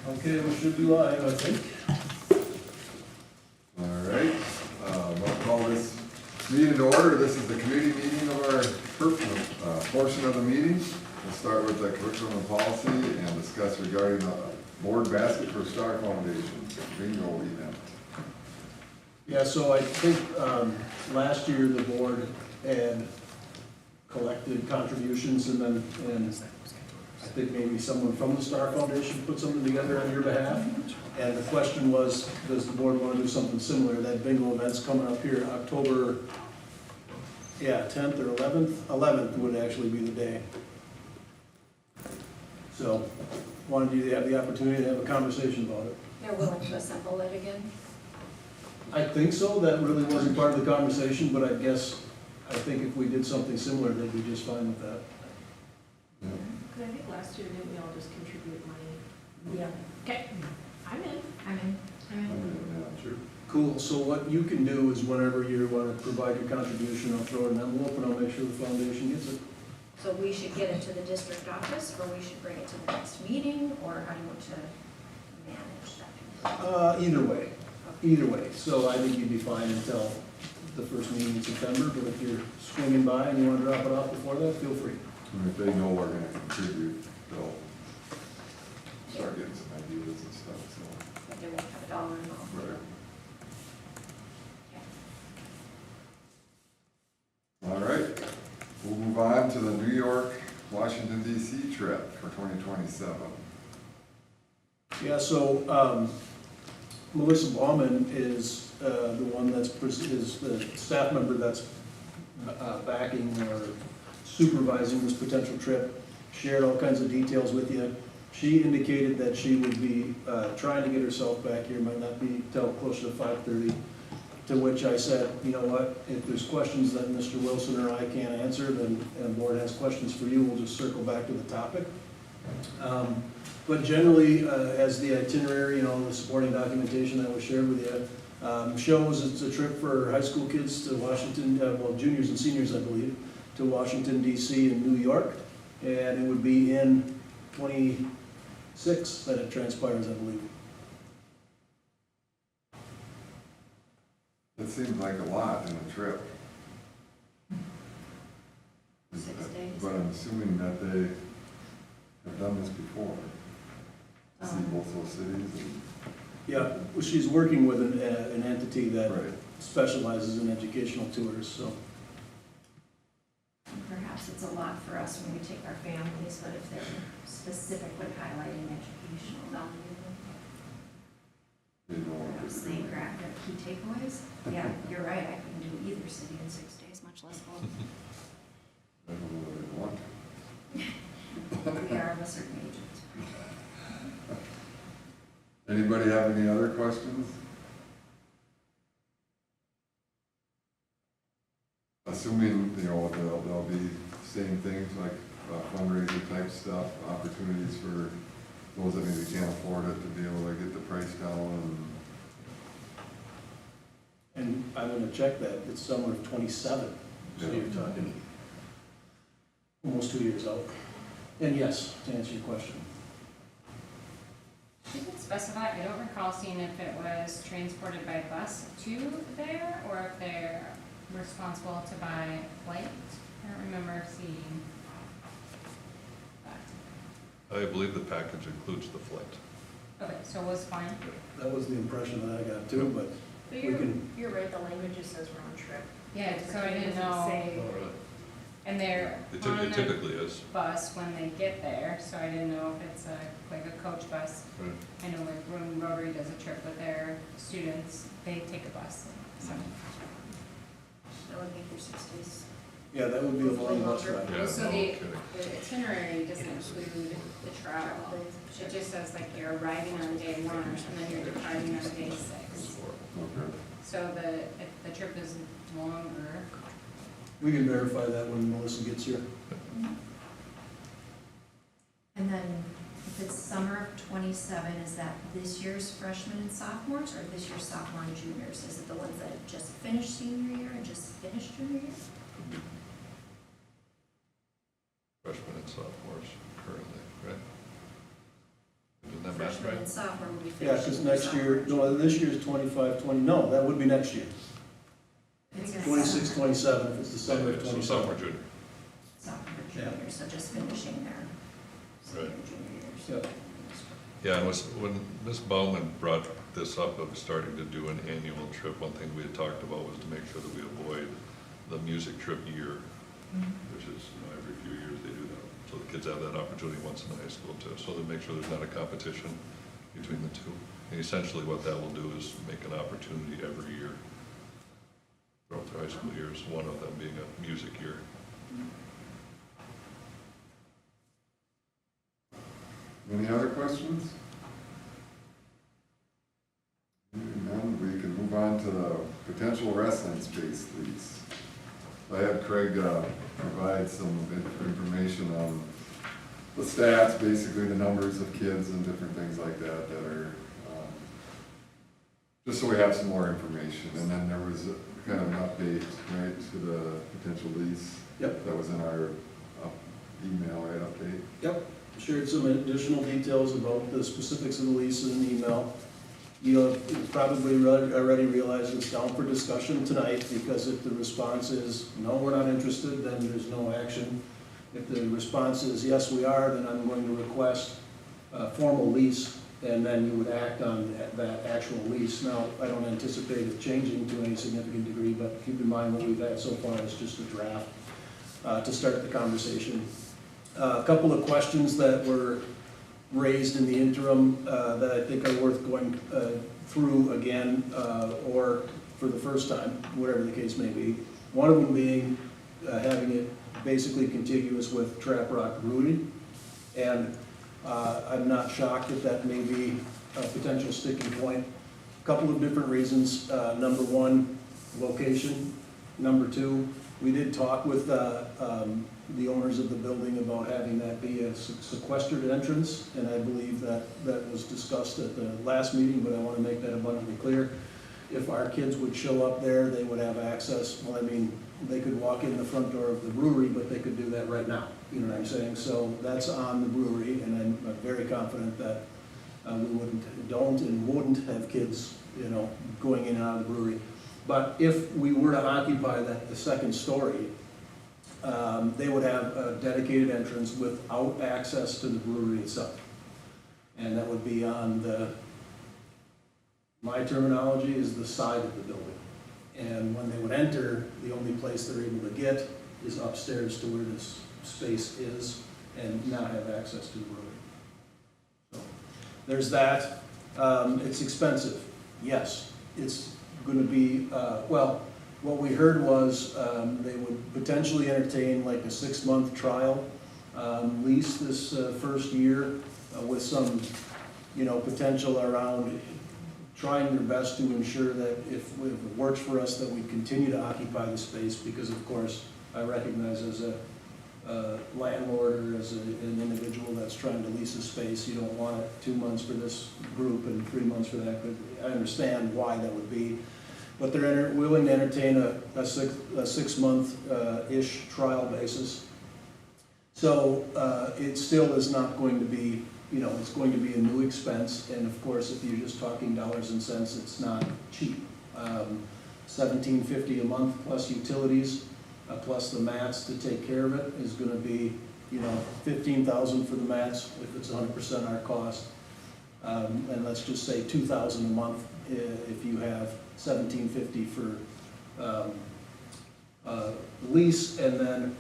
Okay, we should be live, I think. All right, I'll call this meeting to order. This is the committee meeting of our portion of the meeting. We'll start with the curriculum and policy and discuss regarding the board basket for Star Foundation bingo event. Yeah, so I think last year the board had collected contributions and I think maybe someone from the Star Foundation put something together on your behalf. And the question was, does the board want to do something similar? That bingo event's coming up here October, 10th or 11th? 11th would actually be the day. So, wanted you to have the opportunity to have a conversation about it. They're willing to assemble it again? I think so, that really wasn't part of the conversation, but I think if we did something similar, they'd be just fine with that. Yeah. Because I think last year, didn't we all just contribute money? Yeah. Okay, I'm in. Yeah, sure. Cool, so what you can do is whenever you want to provide your contribution, I'll throw it in an envelope and I'll make sure the foundation gets it. So we should get it to the district office, or we should bring it to the next meeting, or how do you want to manage that? Either way, so I think you'd be fine until the first meeting in September, but if you're swinging by and you want to drop it off before that, feel free. And if they know we're gonna contribute, they'll start getting some ideas and stuff, so. But they won't have a dollar involved. Right. Okay. All right, we'll move on to the New York, Washington DC trip for 2027. Yeah, so Melissa Baumann is the one is the staff member that's backing or supervising this potential trip, shared all kinds of details with you. She indicated that she would be trying to get herself back here, might not be till close to 5:30, to which I said, you know what, if there's questions that Mr. Wilson or I can't answer, then, and the board has questions for you, we'll just circle back to the topic. But generally, as the itinerary and all the supporting documentation that was shared with you shows, it's a trip for high school kids to Washington, well, juniors and seniors, I believe, to Washington DC and New York, and it would be in 26 that it transpires, I believe. That seems like a lot in a trip. 6 days. But I'm assuming that they have done this before. See both those cities and. Yeah, well, she's working with an entity that Right. specializes in educational tours, so. Perhaps it's a lot for us when we take our families, but if they're specifically highlighting educational value, They know what perhaps they're they doing. grab their key takeaways. Yeah, you're right, I couldn't do either city in 6 days, much less one. I don't know what they want. We are of a certain age at this point. Anybody have any other questions? Assuming, they'll be saying things like fundraiser type stuff, opportunities for those that maybe can't afford it to be able to get the price down And I'm gonna check that, it's summer of 27, so Yeah. you're talking almost 2 years out. And yes, to answer your question. Did it specify, I don't recall seeing if it was transported by bus to there, or if they're responsible to buy flight. I don't remember seeing that. I believe the package includes the flight. Okay, so it was fine. That was the impression that I got too, but But we can, you're right, the language just says round trip. Yeah, so I didn't It doesn't know, say- and they're on It a typically is. bus when they get there, so I didn't know if it's like a coach bus. Right. I know like when Rotary does a trip with their students, they take a bus, so. That would make your 6 days. yeah, that would be a long bus ride. Yeah, So no the- kidding. The itinerary doesn't include the travel. It just says like you're arriving on day 1 and then you're departing on day 6. Okay. So if the trip is longer, We can verify that when Melissa gets here. And then if it's summer of 27, is that this year's freshmen and sophomores, or this year's sophomore and juniors? Is it the ones that just finished senior year and just finished junior year? Freshmen and sophomores currently, right? Isn't that Freshmen freshmen and sophomore will be Yeah, finishing. because their next year, sophomore no, this year's 25, 20, no, that would be next year. It's a 26, summer. 27, if it's the summer of So 27. sophomore, junior. Sophomore, Yeah. junior, so just finishing their senior, Right. junior years. Yep. Yeah, and when Ms. Bauman brought this up of starting to do an annual trip, one thing we had talked about was to make sure that we avoid the music trip year, which is, every few years they do that. So the kids have that opportunity once in high school too, so to make sure there's not a competition between the two. And essentially what that will do is make an opportunity every year throughout their high school years, one of them being a music year. Any other questions? Hearing none, we can move on to the potential wrestling space lease. I had Craig provide some information on the stats, basically the numbers of kids and different things like that that are, just so we have some more information. And then there was kind of an update, right, to the potential lease. Yep. That was in our email, right, update? Yep, shared some additional details about the specifics of the lease in an email. You'll probably already realize it's down for discussion tonight, because if the response is, no, we're not interested, then there's no action. If the response is, yes, we are, then I'm going to request a formal lease, and then you would act on that actual lease. Now, I don't anticipate it changing to any significant degree, but keep in mind what we've had so far is just a draft to start the conversation. A couple of questions that were raised in the interim that I think are worth going through again, or for the first time, whatever the case may be. One of them being having it basically contiguous with Trap Rock Brewery. And I'm not shocked that that may be a potential sticking point. A couple of different reasons. Number one, location. Number two, we did talk with the owners of the building about having that be a sequestered entrance, and I believe that that was discussed at the last meeting, but I want to make that abundantly clear. If our kids would show up there, they would have access. Well, I mean, they could walk in the front door of the brewery, but they could do that right now. You know what I'm saying? So that's on the brewery, and I'm very confident that we don't and wouldn't have kids, you know, going in and out of the brewery. But if we were to occupy the second story, they would have a dedicated entrance without access to the brewery itself. And that would be on my terminology is the side of the building. And when they would enter, the only place they're able to get is upstairs to where this space is and not have access to the brewery. So there's that. It's expensive. Yes, it's going to be, well, what we heard was they would potentially entertain like a 6-month trial lease this first year with some, you know, potential around trying their best to ensure that if it works for us, that we continue to occupy the space, because of course I recognize as a landlord or as an individual that's trying to lease a space, you don't want it 2 months for this group and 3 months for that, but I understand why that would be. But they're willing to entertain a 6-month-ish trial basis. So it still is not going to be, you know, it's going to be a new expense. And of course, if you're just talking dollars and cents, it's not cheap. $17.50 a month plus utilities, plus the mats to take care of it is going to be, you know, $15,000 for the mats if it's 100% our cost. And let's just say $2,000 a month if you have $17.50 for lease, and then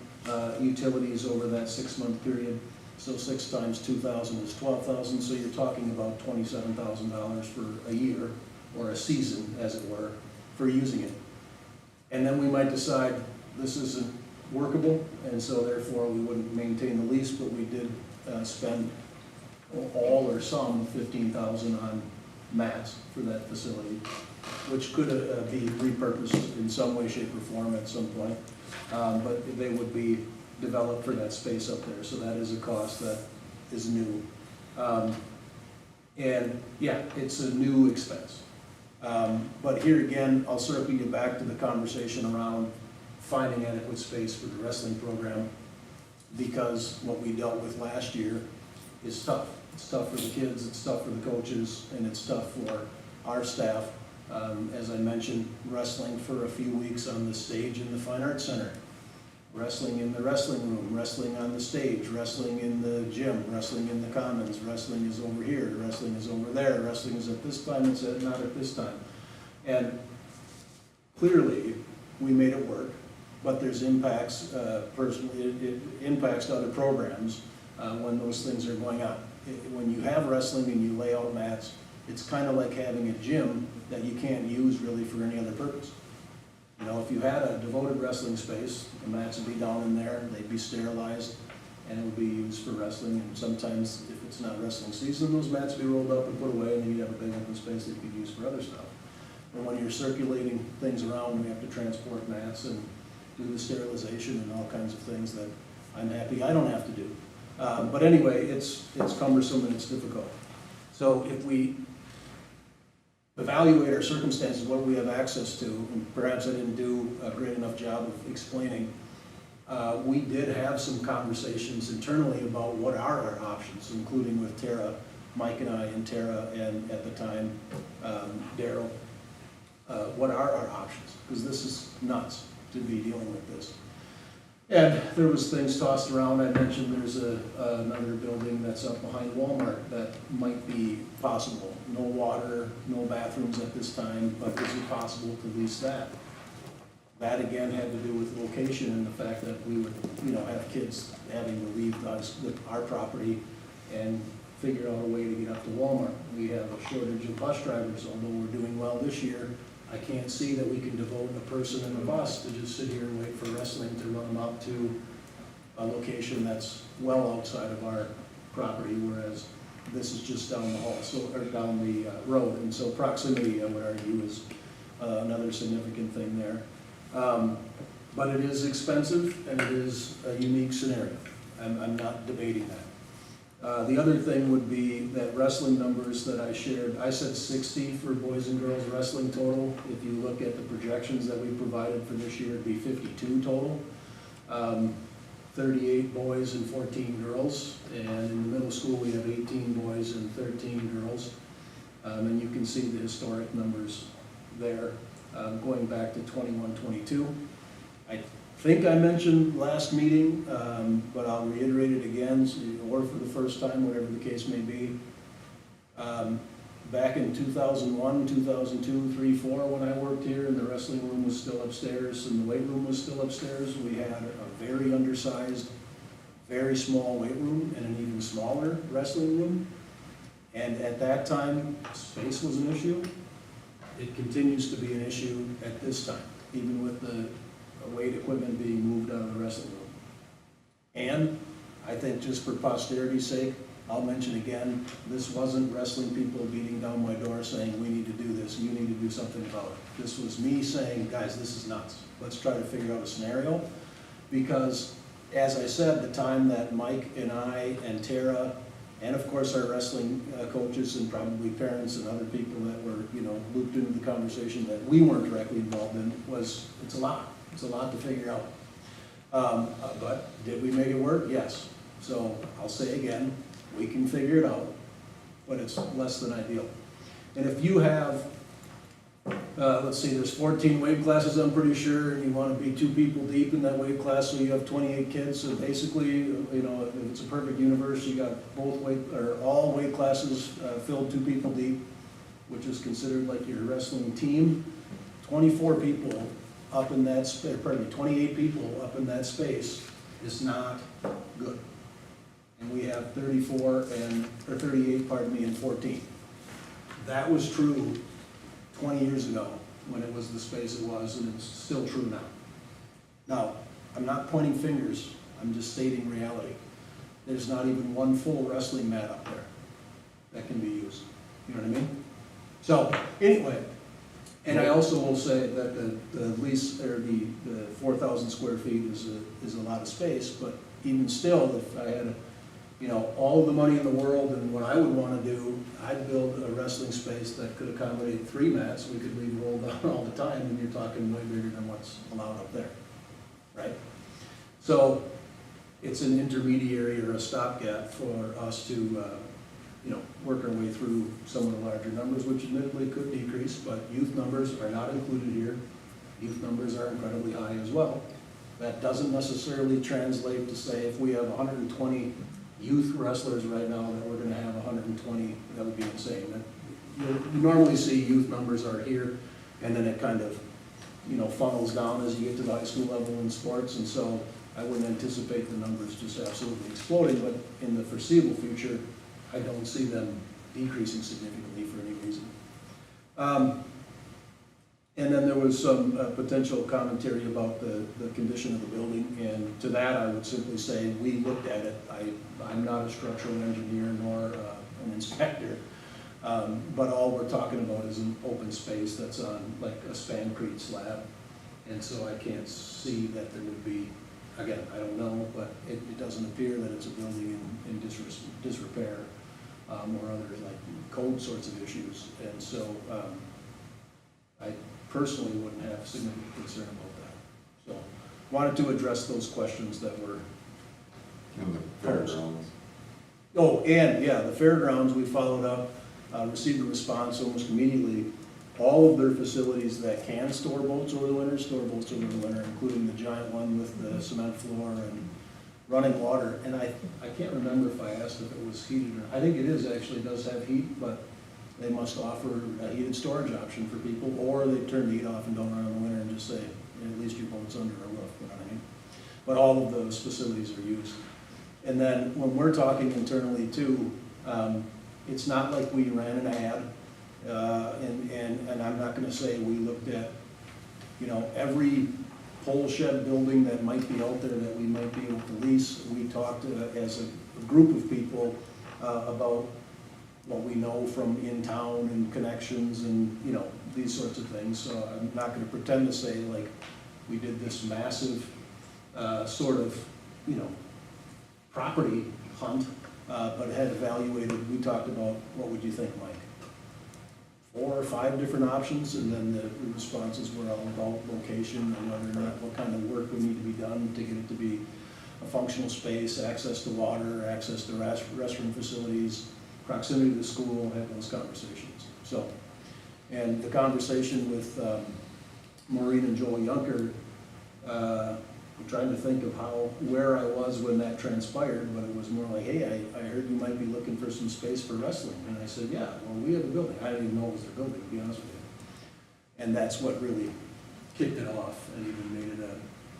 utilities over that 6-month period. So 6 times 2,000 is 12,000. So you're talking about $27,000 for a year, or a season, as it were, for using it. And then we might decide this isn't workable, and so therefore we wouldn't maintain the lease, but we did spend all or some $15,000 on mats for that facility, which could be repurposed in some way, shape, or form at some point. But they would be developed for that space up there, so that is a cost that is new. And yeah, it's a new expense. But here again, I'll circle you back to the conversation around finding adequate space for the wrestling program, because what we dealt with last year is tough. It's tough for the kids, it's tough for the coaches, and it's tough for our staff. As I mentioned, wrestling for a few weeks on the stage in the Fine Arts Center, wrestling in the wrestling room, wrestling on the stage, wrestling in the gym, wrestling in the commons, wrestling is over here, wrestling is over there, wrestling is at this time, it's not at this time. And clearly, we made it work, but there's impacts, personally, it impacts to other programs when those things are going on. When you have wrestling and you lay out mats, it's kind of like having a gym that you can't use really for any other purpose. You know, if you had a devoted wrestling space, the mats would be down in there, they'd be sterilized, and it would be used for wrestling. And sometimes, if it's not wrestling season, those mats would be rolled up and put away, and then you'd have a big open space that you could use for other stuff. But when you're circulating things around, we have to transport mats and do the sterilization and all kinds of things that I'm happy I don't have to do. But anyway, it's cumbersome and it's difficult. So if we evaluate our circumstances, what we have access to, and perhaps I didn't do a great enough job of explaining, we did have some conversations internally about what are our options, including with Tara, Mike and I, and Tara, and at the time, Daryl. What are our options? Because this is nuts to be dealing with this. And there was things tossed around. I mentioned there's another building that's up behind Walmart that might be possible. No water, no bathrooms at this time, but is it possible to lease that? That again had to do with location and the fact that we would, have kids having to leave us with our property and figure out a way to get up to Walmart. We have a shortage of bus drivers, although we're doing well this year. I can't see that we can devote a person in a bus to just sit here and wait for wrestling to run them out to a location that's well outside of our property, whereas this is just down the hall, or down the road. And so proximity, I would argue, is another significant thing there. But it is expensive and it is a unique scenario. I'm not debating that. The other thing would be that wrestling numbers that I shared, I said 60 for boys and girls wrestling total. If you look at the projections that we provided for this year, it'd be 52 total. 38 boys and 14 girls. And in the middle school, we have 18 boys and 13 girls. And you can see the historic numbers there, going back to 21-22. I think I mentioned last meeting, but I'll reiterate it again, or for the first time, whatever the case may be. Back in 2001, 2002, 3, 4, when I worked here, and the wrestling room was still upstairs and the weight room was still upstairs, we had a very undersized, very small weight room and an even smaller wrestling room. And at that time, space was an issue. It continues to be an issue at this time, even with the weight equipment being moved out of the wrestling room. And I think just for posterity's sake, I'll mention again, this wasn't wrestling people beating down my door saying, we need to do this, you need to do something about it. This was me saying, guys, this is nuts. Let's try to figure out a scenario. Because, as I said, the time that Mike and I and Tara, and of course our wrestling coaches and probably parents and other people that were, looped into the conversation that we weren't directly involved in, it's a lot. It's a lot to figure out. But did we make it work? Yes. So I'll say again, we can figure it out, but it's less than ideal. And if you have, let's see, there's 14 weight classes, I'm pretty sure, and you want to be 2 people deep in that weight class, so you have 28 kids. So basically, if it's a perfect universe, you got all weight classes filled 2 people deep, which is considered like your wrestling team. 24 people up in that space, 28 people up in that space is not good. And we have 38, and 14. That was true 20 years ago when it was the space it was, and it's still true now. Now, I'm not pointing fingers, I'm just stating reality. There's not even one full wrestling mat up there that can be used. You know what I mean? So, anyway, and I also will say that the lease, or the 4,000 square feet is a lot of space, but even still, if I had all the money in the world and what I would want to do, I'd build a wrestling space that could accommodate 3 mats. We could leave rolled down all the time, and you're talking way bigger than what's allowed up there, right? So it's an intermediary or a stopgap for us to work our way through some of the larger numbers, which admittedly could decrease, but youth numbers are not included here. Youth numbers are incredibly high as well. That doesn't necessarily translate to say if we have 120 youth wrestlers right now, that we're gonna have 120, that would be insane. You normally see youth numbers are here, and then it kind of, funnels down as you get to the high school level in sports, and so I wouldn't anticipate the numbers just absolutely exploding, but in the foreseeable future, I don't see them decreasing significantly for any reason. And then there was some potential commentary about the condition of the building, and to that I would simply say, we looked at it. I'm not a structural engineer nor an inspector, but all we're talking about is an open space that's on like a spancrete slab, and so I can't see that there would be, again, I don't know, but it doesn't appear that it's a building in disrepair, or other like code sorts of issues, and so I personally wouldn't have significant concern about that. So, wanted to address those questions that were. And the fairgrounds. Oh, and yeah, the fairgrounds, we followed up, received a response almost immediately. All of their facilities that can store boats over the winter, store boats over the winter, including the giant one with the cement floor and running water. And I can't remember if I asked if it was heated or, I think it is actually, does have heat, but they must offer a heated storage option for people, or they turn the heat off and don't run in the winter and just say, at least your boat's under a roof, you know what I mean? But all of those facilities are used. And then when we're talking internally too, it's not like we ran an ad, and I'm not gonna say we looked at, every pole shed building that might be out there that we might be able to lease. We talked as a group of people about what we know from in town and connections and, these sorts of things. So I'm not gonna pretend to say like we did this massive sort of, property hunt, but had evaluated, we talked about, what would you think, Mike? 4 or 5 different options, and then the responses were all about location and whether or not, what kind of work would need to be done to get it to be a functional space, access to water, access to restroom facilities, proximity to the school, have those conversations. So, and the conversation with Maureen and Joel Yunker, I'm trying to think of where I was when that transpired, but it was more like, hey, I heard you might be looking for some space for wrestling. And I said, yeah, well, we have a building. I didn't even know it was their building, to be honest with you. And that's what really kicked it off and even made it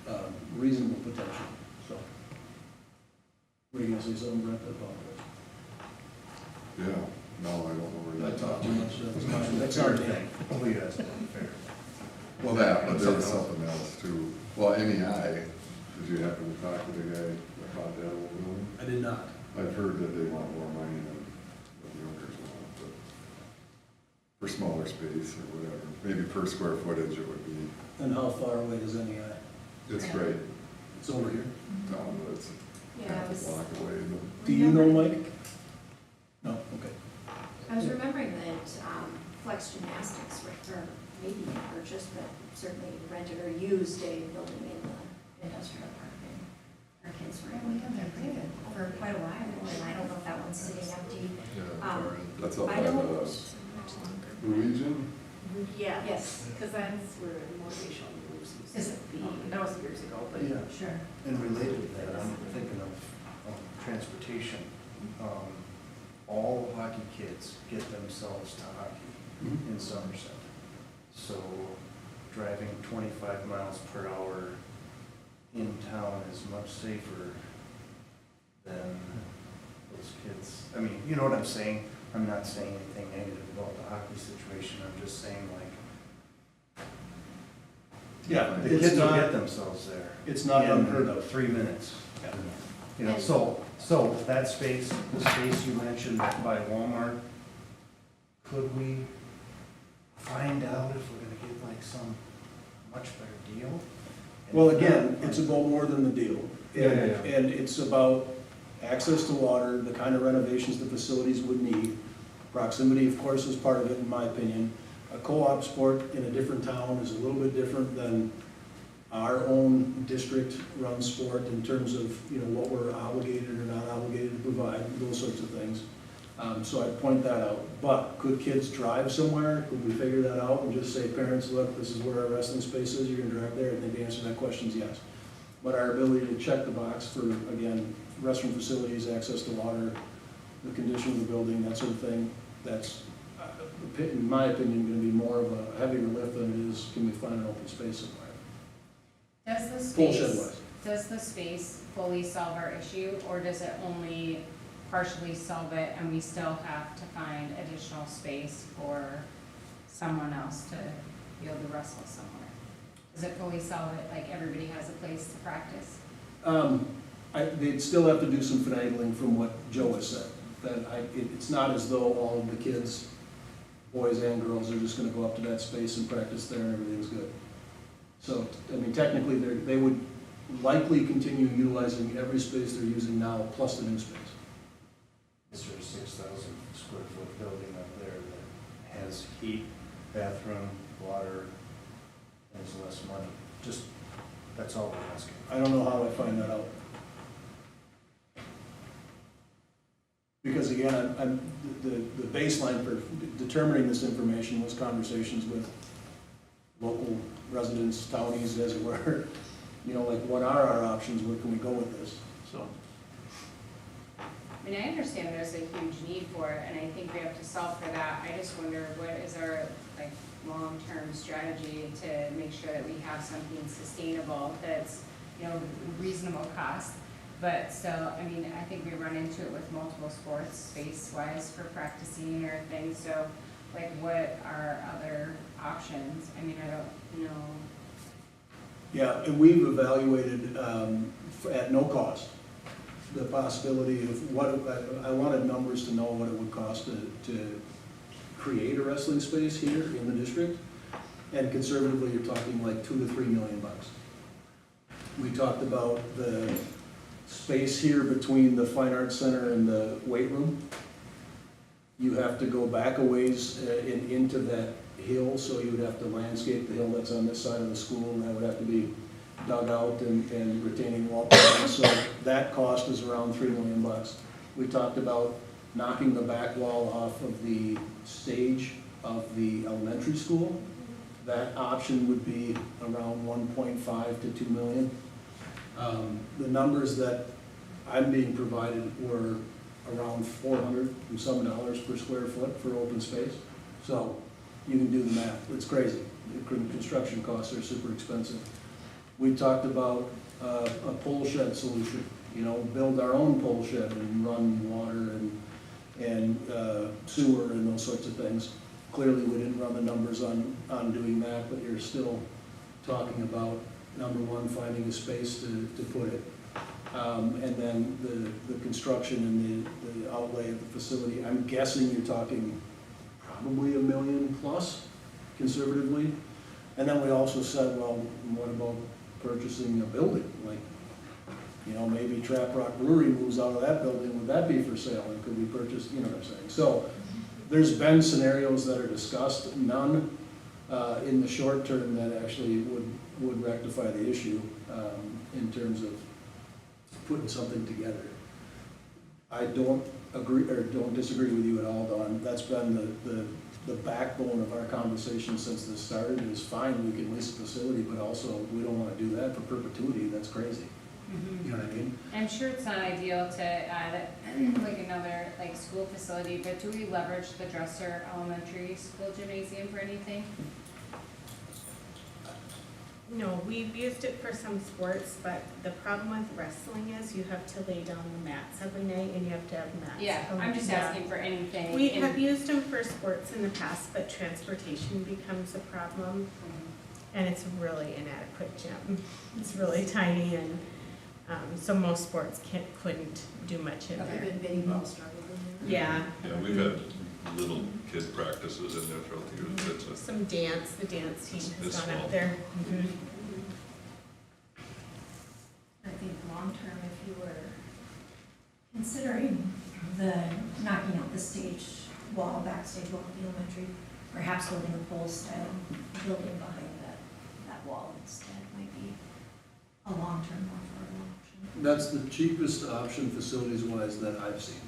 a reasonable potential, so. Were you gonna say something, Brent? I apologize. Yeah, no, I don't know where I that. talked too much, that's our thing. Oh, yeah, that's not fair. Well, that, but there was something else too. Well, NEI, did you happen to talk to the guy that bought that old building? I did not. I've heard that they want more money than the Yonkers want, but for smaller space or whatever. Maybe per square footage it would be, And how far away is NEI? it's great. It's over here. No, but it's Yeah, half I a was block away, but Do you know Mike? No, okay. I was remembering that Flex Gymnastics, or maybe purchased, but certainly rented or used a building in the industrial park. And our kids were able to get there pretty good for quite a while, and I don't know if that one's sitting empty. that's up I by don't. the Norwegian. Yeah. Yes. Because that's where motivational moves used Is to it? be. That was years ago, but. Yeah, Sure. and related to that, I'm thinking of transportation. All hockey kids get themselves to hockey in Somerset. So driving 25 miles per hour in town is much safer than those kids. I mean, you know what I'm saying? I'm not saying anything negative about the hockey situation, I'm just saying like, Yeah, the it's kids will get not, themselves there. it's not in unheard of. 3 minutes. Yeah. You know, so that space, the space you mentioned by Walmart, could we find out if we're gonna get like some much better deal? Well, again, it's about more than the deal. Yeah, And, yeah, yeah. and it's about access to water, the kind of renovations the facilities would need. Proximity, of course, is part of it, in my opinion. A co-op sport in a different town is a little bit different than our own district-run sport in terms of, what we're obligated or not obligated to provide, those sorts of things. So I'd point that out. But could kids drive somewhere? Could we figure that out and just say, parents, look, this is where our wrestling space is, you're gonna drive there? I think the answer to that question is yes. But our ability to check the box for, again, restroom facilities, access to water, the condition of the building, that sort of thing, that's, in my opinion, gonna be more of a heavier lift than it is, can we find an open space somewhere? Does the Full shed space, wise. does the space fully solve our issue, or does it only partially solve it and we still have to find additional space for someone else to be able to wrestle somewhere? Does it fully solve it, like everybody has a place to practice? They'd still have to do some finagling from what Joe has said. It's not as though all of the kids, boys and girls, are just gonna go up to that space and practice there and everything's good. So, I mean, technically, they would likely continue utilizing every space they're using now, plus the new space. Is there a 6,000 square foot building up there that has heat, bathroom, water, and is less money? Just, that's all we're asking. I don't know how I find that out. Because again, the baseline for determining this information was conversations with local residents, townies, as it were. You know, like, what are our options, where can we go with this? So, I mean, I understand there's a huge need for it, and I think we have to solve for that. I just wonder, what is our, like, long-term strategy to make sure that we have something sustainable that's, you know, reasonable cost? But still, I mean, I think we run into it with multiple sports, space-wise, for practicing or things, so, like, what are other options? I mean, I don't know. yeah, and we've evaluated, at no cost, the possibility of what, I wanted numbers to know what it would cost to create a wrestling space here in the district. And conservatively, you're talking like $2 to $3 million. We talked about the space here between the Fine Arts Center and the weight room. You have to go back a ways into that hill, so you would have to landscape the hill that's on this side of the school, and that would have to be dug out and retaining wall. So that cost is around $3 million. We talked about knocking the back wall off of the stage of the elementary school. That option would be around 1.5 to 2 million. The numbers that I'm being provided were around $400 and some dollars per square foot for open space. So you can do the math. It's crazy. The construction costs are super expensive. We talked about a pole shed solution. You know, build our own pole shed and run water and sewer and those sorts of things. Clearly, we didn't run the numbers on doing that, but you're still talking about, number one, finding a space to put it. And then the construction and the outlay of the facility. I'm guessing you're talking probably $1 million plus, conservatively. And then we also said, well, what about purchasing a building? Like, you know, maybe Trap Rock Brewery moves out of that building, would that be for sale? And could we purchase, you know what I'm saying? So there's been scenarios that are discussed, none in the short term that actually would rectify the issue in terms of putting something together. I don't agree, or don't disagree with you at all, Don. That's been the backbone of our conversation since this started. It is fine, we can lease a facility, but also we don't want to do that for perpetuity. That's crazy. You know what I mean? I'm sure it's not ideal to add like another like school facility, but do we leverage the Dresser Elementary School gymnasium for anything? No, we've used it for some sports, but the problem with wrestling is you have to lay down the mats every night and you have to have mats. Yeah, I'm just Yeah. asking for anything. We have used them for sports in the past, but transportation becomes a problem, and it's a really inadequate gym. It's really tiny, and so most sports couldn't do much in Other there. than Betty Ball struggled in there. Yeah. Yeah, we've had little kid practices in there throughout the years. That's Some dance, the dance team This has gone fall. up there. I think long-term, if you were considering the knocking out the stage wall, backstage wall of the elementary, perhaps building a pole-style building behind that wall instead might be a long-term, more affordable option. That's the cheapest option, facilities-wise, that I've seen.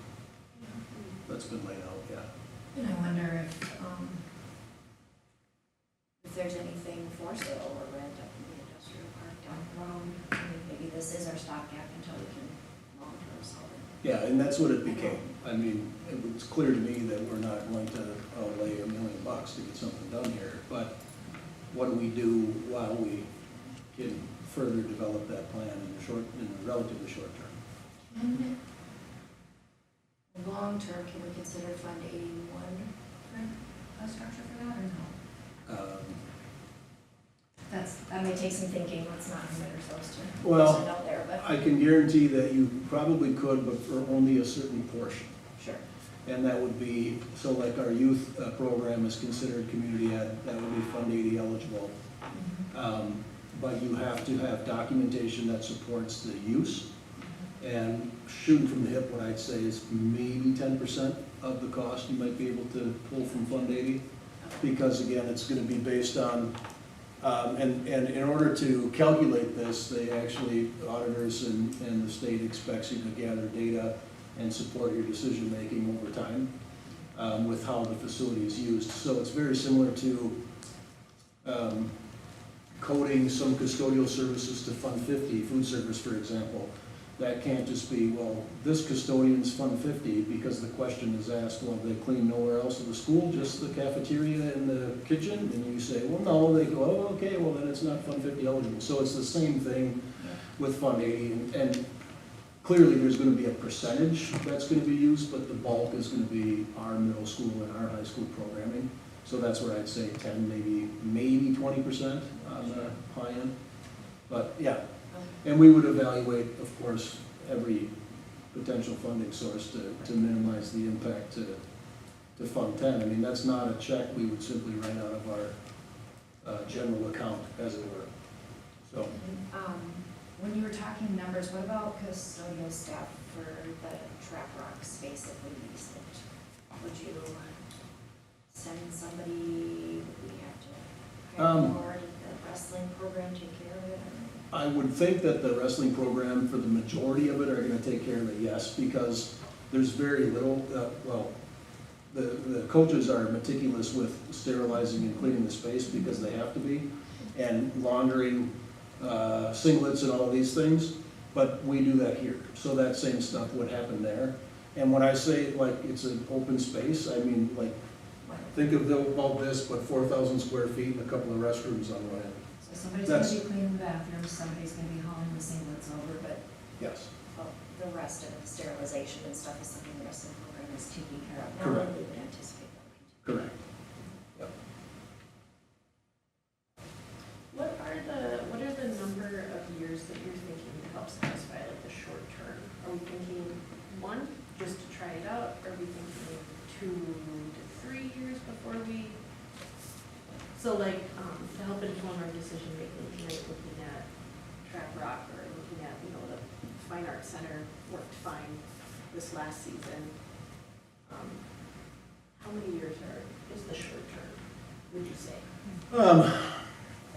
that's been laid out, yeah. And I wonder if there's anything for sale or rent up in the industrial park down the road. I mean, maybe this is our stopgap until we can long-term sell it. Yeah, and that's what it became. I mean, it was clear to me that we're not going to lay $1 million to get something done here, but what do we do while we can further develop that plan in the relatively short term? Long-term, can we consider Fund 81 for a structure for that, or no? That may take some thinking, let's not commit ourselves to. Well, send out there, but I can guarantee that you probably could, but for only a certain portion. sure. And that would be, so like our youth program is considered community ed, that would be Fund 80 eligible. But you have to have documentation that supports the use. And shooting from the hip, what I'd say is maybe 10% of the cost you might be able to pull from Fund 80. Because again, it's gonna be based on, and in order to calculate this, they actually, auditors and the state expects you to gather data and support your decision-making over time with how the facility is used. So it's very similar to coding some custodial services to Fund 50, food service, for example. That can't just be, well, this custodian's Fund 50, because the question is asked, well, they clean nowhere else in the school, just the cafeteria and the kitchen? And you say, well, no, they go, oh, okay, well, then it's not Fund 50 eligible. So it's the same thing with Fund 80, and clearly there's gonna be a percentage that's gonna be used, but the bulk is gonna be our middle school and our high school programming. So that's where I'd say 10, maybe 20% on the high end. But yeah, and we would evaluate, of course, every potential funding source to minimize the impact to Fund 10. I mean, that's not a check we would simply write out of our general account, as it were. So, When you were talking numbers, what about custodial staff for the trap rock space if we lease it? Would you send somebody, would we have to hire more? Did the wrestling program take care of it? I would think that the wrestling program, for the majority of it, are gonna take care of it, yes, because there's very little, the coaches are meticulous with sterilizing and cleaning the space because they have to be, and laundering singlets and all of these things, but we do that here. So that same stuff would happen there. And when I say like it's an open space, I mean like, think of about this, but 4,000 square feet and a couple of restrooms on one end. So somebody's That's- gonna be cleaning the bathrooms, somebody's gonna be hauling the singlets over, but Yes, the rest of it, the sterilization and stuff is something the rest of the program is taking care of. Correct. Now, we would anticipate that. correct. Yep. What are the number of years that you're thinking to help satisfy like the short term? Are we thinking 1, just to try it out? Are we thinking 2 to 3 years before we? So like, to help inform our decision making, tonight looking at Trap Rock or looking at, the Fine Arts Center worked fine this last season. How many years is the short term, would you say?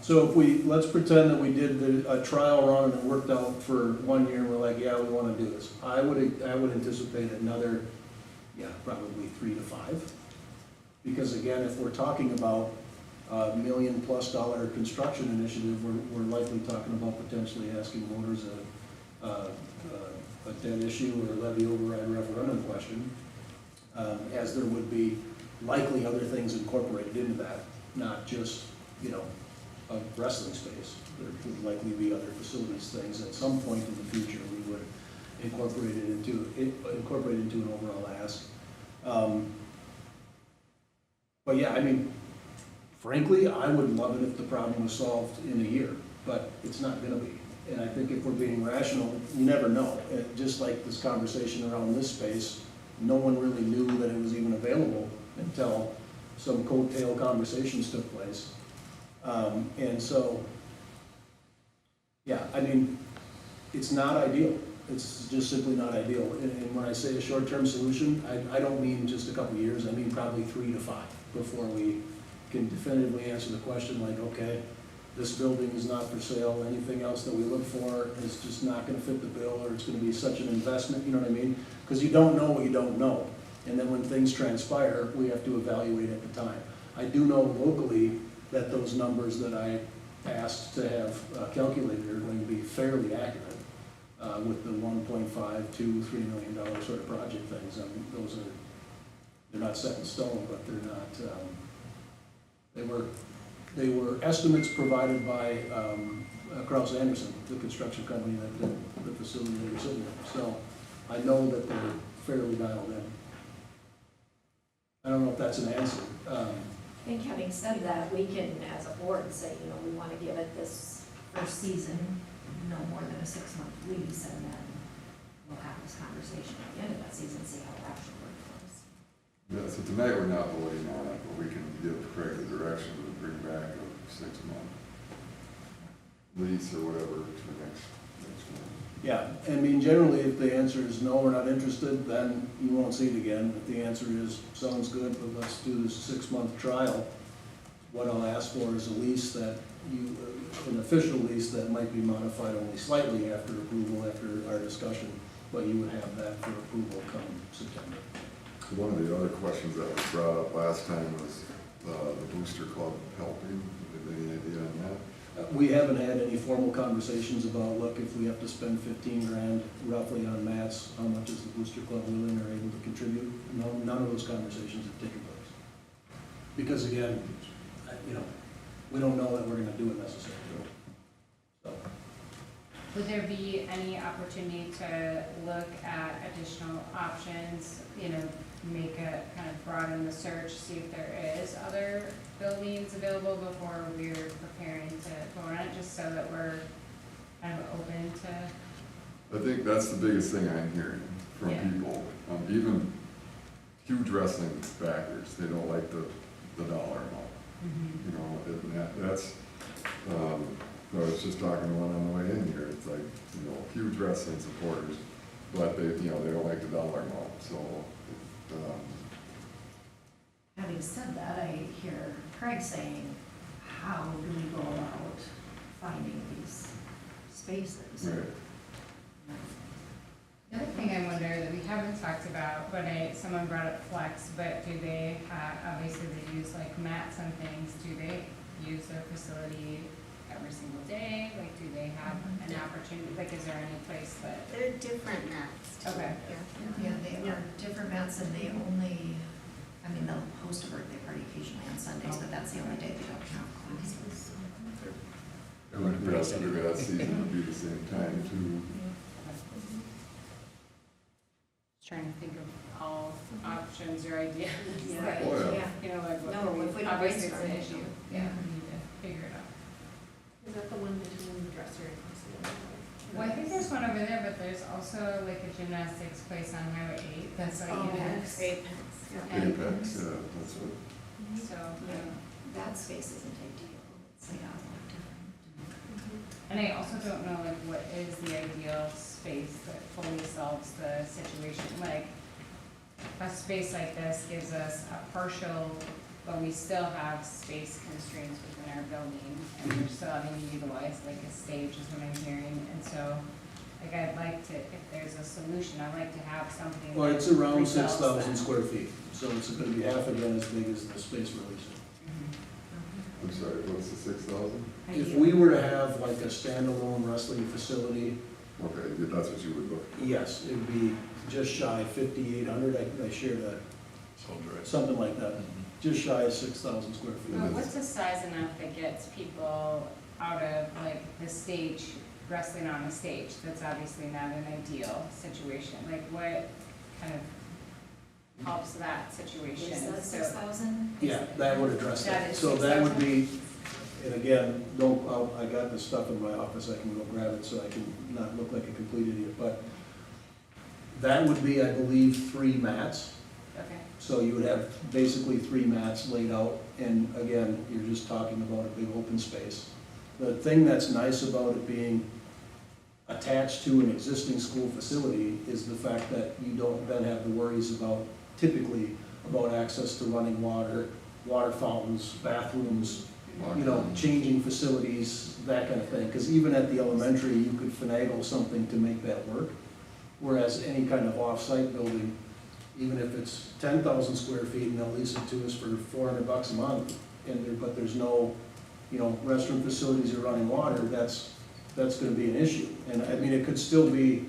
So if let's pretend that we did a trial run and it worked out for 1 year, and we're like, yeah, we wanna do this. I would anticipate another, probably 3 to 5. Because again, if we're talking about $1 million+ construction initiative, we're likely talking about potentially asking voters a debt issue or a levy override referendum question, as there would be likely other things incorporated into that, not just, a wrestling space. There would likely be other facilities things at some point in the future we would incorporate into an overall ask. But yeah, I mean, frankly, I would love it if the problem was solved in a year, but it's not gonna be. And I think if we're being rational, you never know. Just like this conversation around this space, no one really knew that it was even available until some coattail conversations took place. And so, yeah, I mean, it's not ideal. It's just simply not ideal. And when I say a short-term solution, I don't mean just a couple of years. I mean probably 3 to 5 before we can definitively answer the question like, okay, this building is not for sale. Anything else that we look for is just not gonna fit the bill, or it's gonna be such an investment, you know what I mean? Because you don't know what you don't know. And then when things transpire, we have to evaluate at the time. I do know locally that those numbers that I asked to have calculated are going to be fairly accurate with the 1.5, $2, $3 million sort of project things. I mean, those are, they're not set in stone, but they're not, they were estimates provided by Kraus Anderson, the construction company that did the facility they were sitting in. So I know that they're fairly dialed in. I don't know if that's an answer. I think having said that, we can, as a board, say, you know, we want to give it this first season, no more than a 6-month lease, and then we'll have this conversation at the end of that season, see how it actually works. Yeah, so tonight we're not voting on it, but we can give Craig the direction to bring back a 6-month lease or whatever for next month. Yeah, I mean, generally, if the answer is no, we're not interested, then you won't see it again. If the answer is, sounds good, but let's do this 6-month trial, what I'll ask for is a lease that you, an official lease that might be modified only slightly after approval, after our discussion, but you would have that for approval come September. One of the other questions that was brought up last time was the Booster Club helping. Any idea on that? We haven't had any formal conversations about, look, if we have to spend 15 grand roughly on mats, how much is the Booster Club willing or able to contribute? No, none of those conversations have taken place. Because again, you know, we don't know that we're gonna do it necessarily. So, Would there be any opportunity to look at additional options, you know, make a kind of broaden the search, see if there is other buildings available before we're preparing to go on it, just so that we're kind of open to? I think that's the biggest thing I'm hearing from Yeah. people. Even huge wrestling backers, they don't like the dollar amount. You know, that's, I was just talking to one on the way in here, it's like, you know, huge wrestling supporters, but they, you know, they don't like the dollar amount, so, Having said that, I hear Craig saying, how do we go about finding these spaces? right. The other thing I wonder that we haven't talked about, but someone brought up flex, but do they have, obviously they use like mats and things, do they use their facility every single day? Like, do they have an opportunity, like, is there any place that? They're different mats too. Okay. Yeah, they are different events, and they only, I mean, they'll host a birthday party occasionally on Sundays, but that's the only day they don't have classes. And when we also do that season, would be the same time too. Trying to think of all options or ideas. Yeah. that, Oh, yeah. You know, like, what No, can we- if we don't obviously it's brainstorm an it, issue, no. yeah, we need to figure it out. Is that the one between the dresser and hospital? Well, I think there's one over there, but there's also like a gymnastics place on Highway 8, that's like Oh, Apex. Apex. Yeah. Apex, yeah, that's what. So, yeah. That space isn't ideal, it's like a lot different. And I also don't know, like, what is the ideal space that fully solves the situation? Like, a space like this gives us a partial, but we still have space constraints within our building, and we're still having to utilize, like, a stage is what I'm hearing, and so, like, I'd like to, if there's a solution, I'd like to have something. well, that it's around resolves 6,000 that. square feet, so it's gonna be half again as big as the space we're leasing. Mhm. I'm sorry, what's the 6,000? If we were to have like a standalone wrestling facility, Okay, that's what you would look. yes, it'd be just shy of 5,800, I share that, Sounds right. something like that, just shy of 6,000 square feet. But what's a size enough that gets people out of, like, the stage, wrestling on a stage? That's obviously not an ideal situation. Like, what kind of helps that situation? Is that So- 6,000? Yeah, that would address That that. is So that would 6,000? be, and again, I got the stuff in my office, I can go grab it so I can not look like a complete idiot, but that would be, I believe, 3 mats. Okay. So you would have basically 3 mats laid out, and again, you're just talking about a big open space. The thing that's nice about it being attached to an existing school facility is the fact that you don't then have the worries about, typically, about access to running water, water fountains, bathrooms, you know, changing facilities, that kind of thing. Because even at the elementary, you could finagle something to make that work. Whereas any kind of off-site building, even if it's 10,000 square feet and they'll lease it to us for $400 a month, and there, but there's no, you know, restroom facilities or running water, that's gonna be an issue. And I mean, it could still be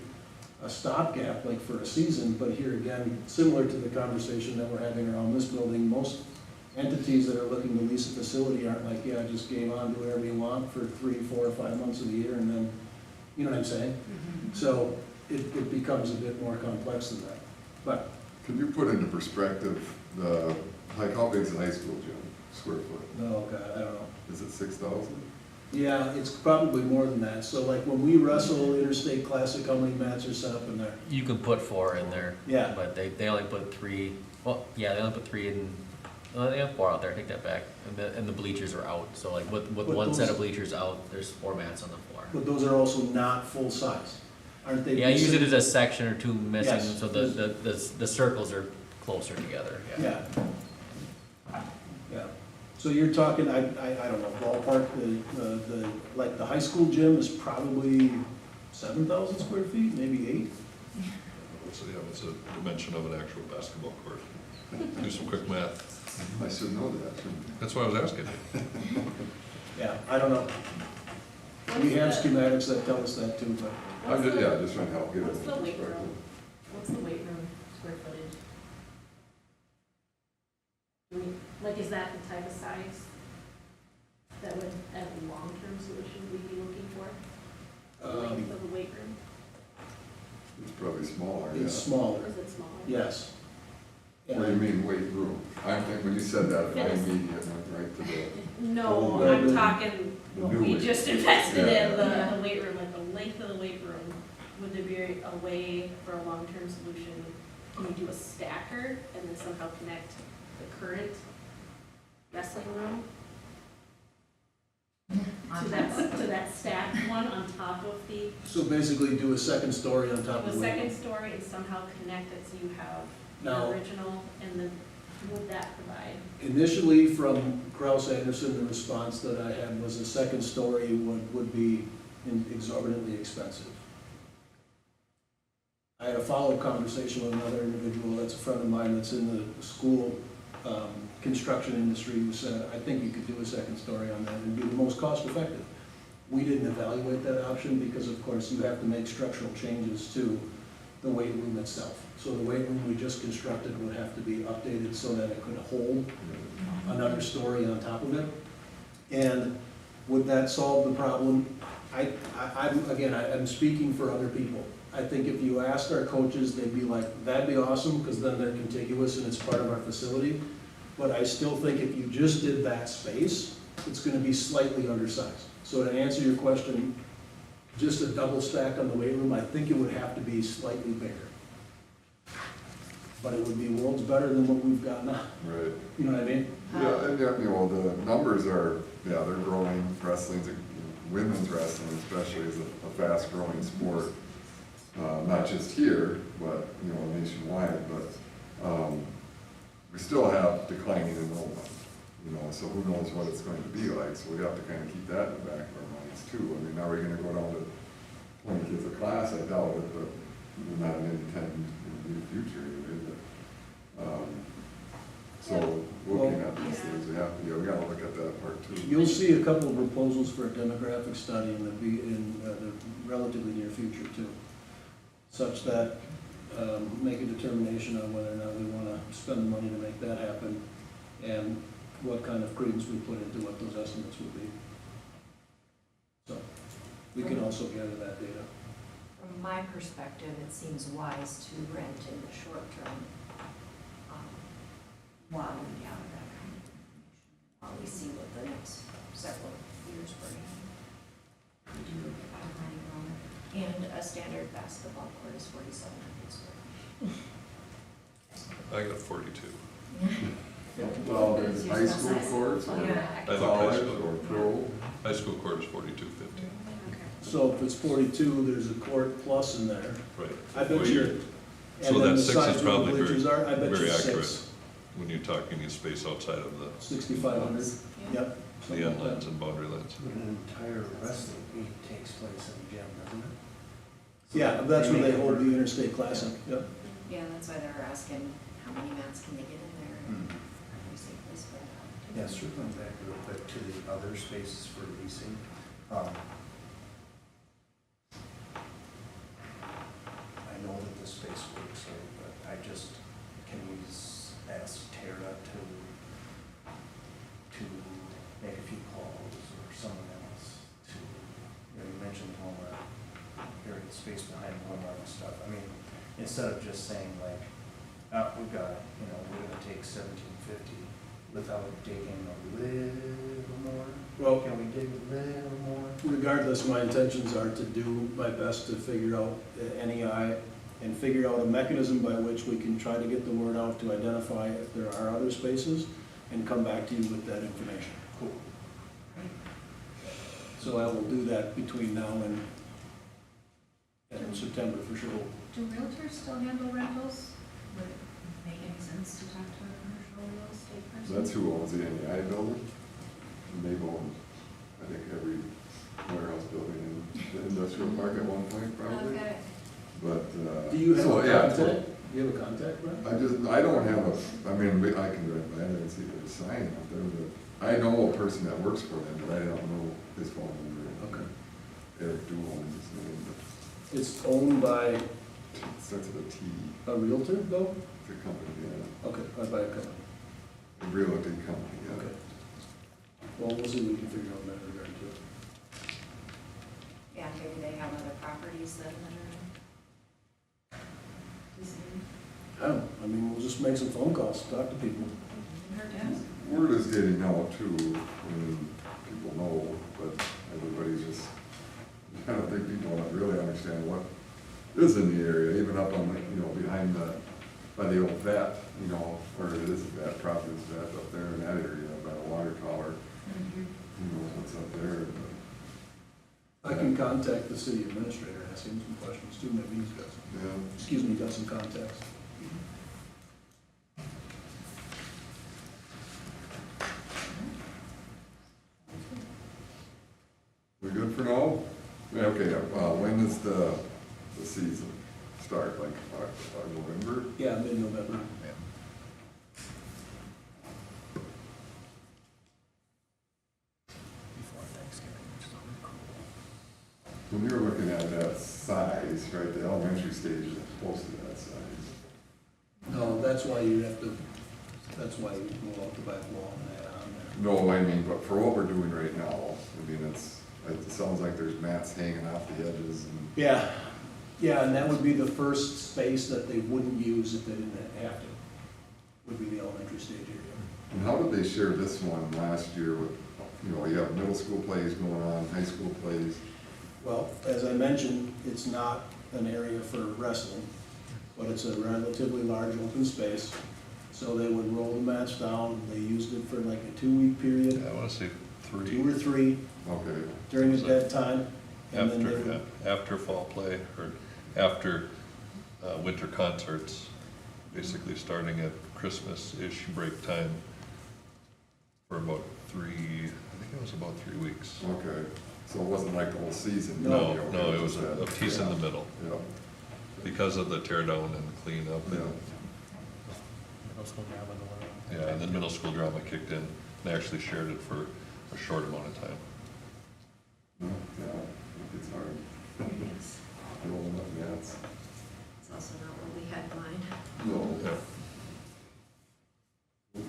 a stopgap, like for a season, but here again, similar to the conversation that we're having around this building, most entities that are looking to lease a facility aren't like, yeah, just game on, do whatever you want for 3, 4, or 5 months of the year, and then, you know what I'm saying? So it becomes a bit more complex than that. But Can you put into perspective the, like, how big is the high school gym, square foot? oh God, I don't know. Is it 6,000? Yeah, it's probably more than that. So like when we wrestle Interstate Classic, how many mats are set up in there? You can put 4 in there. Yeah. But they only put 3, well, yeah, they only put 3 in, they have 4 out there, take that back. And the bleachers are out, so like with But one set those- of bleachers out, there's 4 mats on the floor. But those are also not full size, aren't they? Yeah, usually there's a section or 2 missing, Yes. so the circles are closer together, yeah. Yeah. Yeah. So you're talking, I don't know, ballpark, the, like the high school gym is probably 7,000 square feet, maybe 8? So, yeah, it's a dimension of an actual basketball court. Do some quick math. I should know that, shouldn't I? That's why I was asking. Yeah, I don't know. We have schematics that tell us that too, but I'm just, yeah, just trying to help get it. What's the weight room? What's the weight room square footage? I mean, like, is that the type of size that would, as a long-term solution, we'd be looking for? The length of the weight room, It's probably smaller, yeah. it's smaller, or is it smaller? yes. What do you mean weight room? I'm thinking, when you said that, I Fitness. immediately went right to the, No, The I'm new- talking the what new we weight. just invested Yeah. in, the weight room, like the length of the weight room. Would there be a way for a long-term solution? Can you do a stacker and then somehow connect the current wrestling room to that stacked one on top of the, So basically do a second story on top of the the weight second room. story and somehow connect it so you have Now- the original and then would that provide? Initially, from Kraus Anderson, the response that I had was a second story would be exorbitantly expensive. I had a follow-up conversation with another individual that's a friend of mine that's in the school construction industry who said, I think you could do a second story on that and be the most cost-effective. We didn't evaluate that option because, of course, you have to make structural changes to the weight room itself. So the weight room we just constructed would have to be updated so that it could hold another story on top of it. And would that solve the problem? I'm speaking for other people. I think if you asked our coaches, they'd be like, that'd be awesome, because then they're contiguous and it's part of our facility. But I still think if you just did that space, it's gonna be slightly undersized. So to answer your question, just a double stack on the weight room, I think it would have to be slightly bigger. But it would be worlds better than what we've got now, right. you know what I mean? Yeah, and, yeah, you know, the numbers are, yeah, they're growing, wrestling's, women's wrestling especially is a fast-growing sport. Not just here, but, you know, nationwide, but, we still have declining enrollment, you know, so who knows what it's going to be like, so we have to kind of keep that in the back of our minds too. I mean, now we're gonna go down to 20 kids a class, I doubt it, but not in any time in the near future either, but, so looking at these things, we have to, yeah, we gotta look at that part too. You'll see a couple of proposals for a demographic study in the relatively near future too, such that make a determination on whether or not we want to spend the money to make that happen, and what kind of credence we put into what those estimates will be. So, we can also gather that data. From my perspective, it seems wise to rent in the short term, while we gather that kind of information, while we see what the next several years bring. And a standard basketball court is 4,700 square feet. I got 42. Well, there's high school courts, or Yeah. I like high college, school. or pro. High school court is 42.50. So if it's 42, there's a court plus in there. Right. I bet Well, you. you're- And So then that the 6 size is of the probably bleachers are, I bet you very 6. accurate when you're talking in space outside of the 6,500, yep. end lines and boundary lines. But an entire wrestling meet takes place in the gym, doesn't it? Yeah, that's where they hold the Interstate Classic, yep. Yeah, that's why they were asking, how many mats can they get in there, and are they safely spread out? Yeah, circling back real quick to the other spaces for leasing. I know that the space works, right, but I just, can we ask Tara to make a few calls or someone else to, you mentioned Walmart, area space behind Walmart and stuff. I mean, instead of just saying like, we've got, we're gonna take 1750 without digging a little more. Well, Can we dig a little more? regardless, my intentions are to do my best to figure out NEI and figure out a mechanism by which we can try to get the word out to identify if there are other spaces and come back to you with that information. Cool. So I will do that between now and September for sure. Do realtors still handle rentals? Would it make any sense to talk to a commercial real estate person? That's who owns the NEI building. And they've owned, I think, every warehouse building in the industrial park at one point, probably. Okay. But, Do you have so, a yeah, contact? Do you have a contact, Brent? I don't have I mean, I can drive by there and see there's a sign out there, but I know a person that works for them, but I don't know his phone number. Okay. Eric Doolin is his name, but It's owned by it starts with a T, a realtor, though? it's a company, yeah, Okay, by a company. a realty company, yeah. Okay. Well, we'll see what we can figure out in that regard too. Yeah, maybe they have other properties that are leasing. I don't know, I mean, we'll just make some phone calls, talk to people. Her desk. Word is getting out too, I mean, people know, but everybody's just, I don't think people really understand what is in the area, even up on the, behind by the old vet, where it is that Providence vet up there in that area, by the water tower, what's up there. I can contact the city administrator, ask him some questions too, maybe he's got some, got some contacts. We good for now? Okay, when does the season start, like November? Yeah, mid-November. Before Thanksgiving, which is always cool. When you were looking at that size, right, the elementary stage is close to that size. No, that's why you have to, that's why you go out to buy a wall and add on there. No, I mean, but for what we're doing right now, I mean, it sounds like there's mats hanging off the edges and. Yeah, and that would be the first space that they wouldn't use if they didn't have to, would be the elementary stage area. And how did they share this one last year with, you have middle school plays going on, high school plays? Well, as I mentioned, it's not an area for wrestling, but it's a relatively large open space. So they would roll the mats down, they used it for like a 2-week period, Yeah, I wanna say 3. 2 or 3 Okay, during the dead time. And then they After, would, after fall play, or after winter concerts, basically starting at Christmas-ish break time for about 3, I think it was about 3 weeks. okay, so it wasn't like the whole season? No, Okay, no, it was just a that, piece in the yeah, middle, Yeah, because of the tear down and cleanup. yeah. Middle school grab on the way. Yeah, and then middle school drama kicked in, and actually shared it for a short amount of time. No, yeah, it's hard. Yes. Rolling up mats. It's also not what we had in mind. No. Yeah.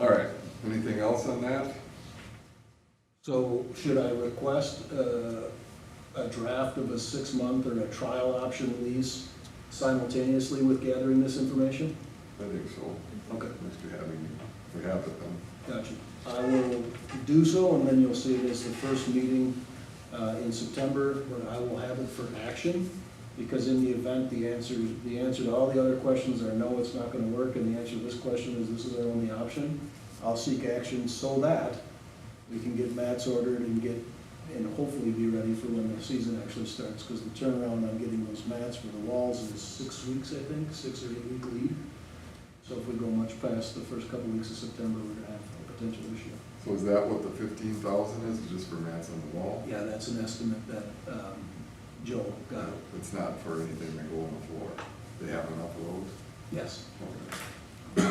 All right, anything else on that? so should I request a draft of a 6-month or a trial option lease simultaneously with gathering this information? I think so. Okay. Next to having, if we have it then. Gotcha. I will do so, and then you'll see it as the first meeting in September, when I will have it for action, because in the event, the answer to all the other questions are no, it's not gonna work, and the answer to this question is this is our only option. I'll seek action so that we can get mats ordered and hopefully be ready for when the season actually starts, because the turnaround on getting those mats for the walls is 6 weeks, I think, 6 or 8 week lead. So if we go much past the first couple weeks of September, we're gonna have a potential issue. So is that what the 15,000 is, just for mats on the wall? Yeah, that's an estimate that Joe got it. It's not for anything that go on the floor. They have enough of those? Yes. Okay.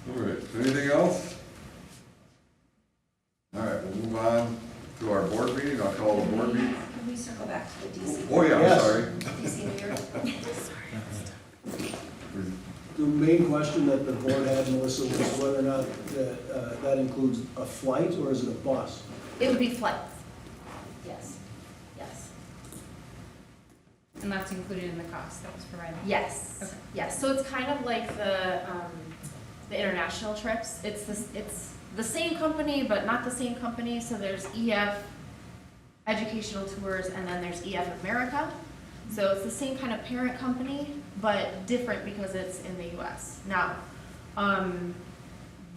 All right, anything else? All right, we'll move on to our board meeting. I'll call the board meeting. Can we circle back to the DC? Oh, yeah, I'm Yes. sorry. DC New Year? The main question that the board had, Melissa, was whether or not that includes a flight or is it a bus? It would be flights. Yes, yes, And that's included in the cost that was provided? yes, Okay. yes. So it's kind of like the international trips. It's the same company, but not the same company. So there's EF Educational Tours, and then there's EF America. So it's the same kind of parent company, but different because it's in the US. Now,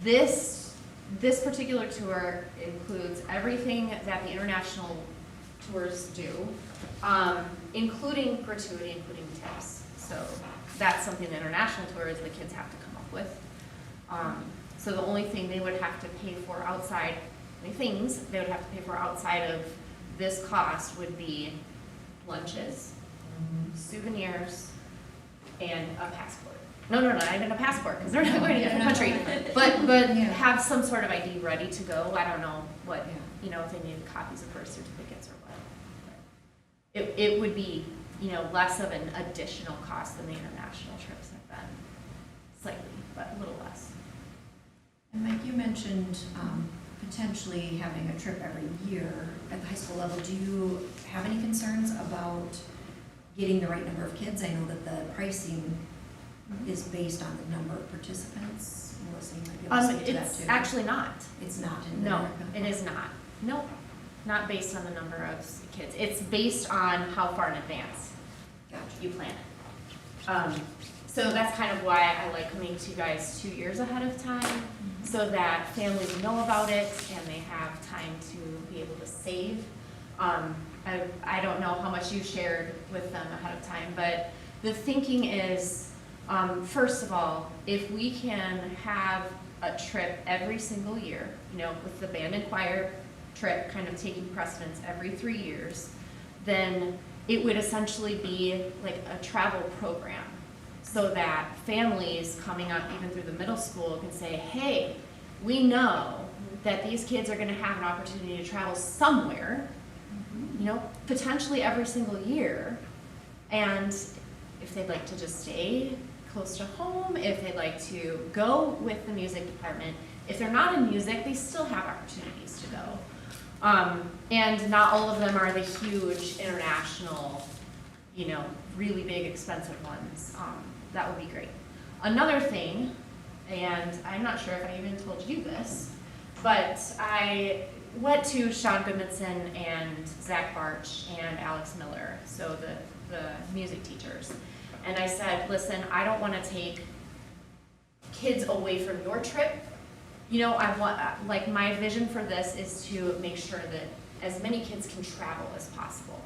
this particular tour includes everything that the international tours do, including gratuity, including tips. So that's something the international tours, the kids have to come up with. So the only thing they would have to pay for outside, the things they would have to pay for outside of this cost would be lunches, souvenirs, and a passport. No, not even a passport, because they're not going to a different country. But have some sort of ID ready to go. I don't know what, you know, if they need copies of birth certificates or what. It would be, you know, less of an additional cost than the international trips have been. Slightly, but a little less. And Mike, you mentioned potentially having a trip every year at the high school level. Do you have any concerns about getting the right number of kids? I know that the pricing is based on the number of participants. Melissa, you might be able to speak to that too. It's actually not. It's not in No, America? it is not. Nope, not based on the number of kids. It's based on how far in advance Gotcha. you plan it. So that's kind of why I like coming to you guys 2 years ahead of time, so that families know about it and they have time to be able to save. I don't know how much you shared with them ahead of time, but the thinking is, first of all, if we can have a trip every single year, you know, with the band and choir trip kind of taking precedence every 3 years, then it would essentially be like a travel program, so that families coming up even through the middle school can say, hey, we know that these kids are going to have an opportunity to travel somewhere, you know, potentially every single year. And if they'd like to just stay close to home, if they'd like to go with the music department, if they're not in music, they still have opportunities to go. And not all of them are the huge international, you know, really big expensive ones. That would be great. Another thing, and I'm not sure if I even told you this, but I went to Sean Goodmanson and Zach Barch and Alex Miller, so the music teachers. And I said, listen, I don't want to take kids away from your trip. You know, I want, like, my vision for this is to make sure that as many kids can travel as possible.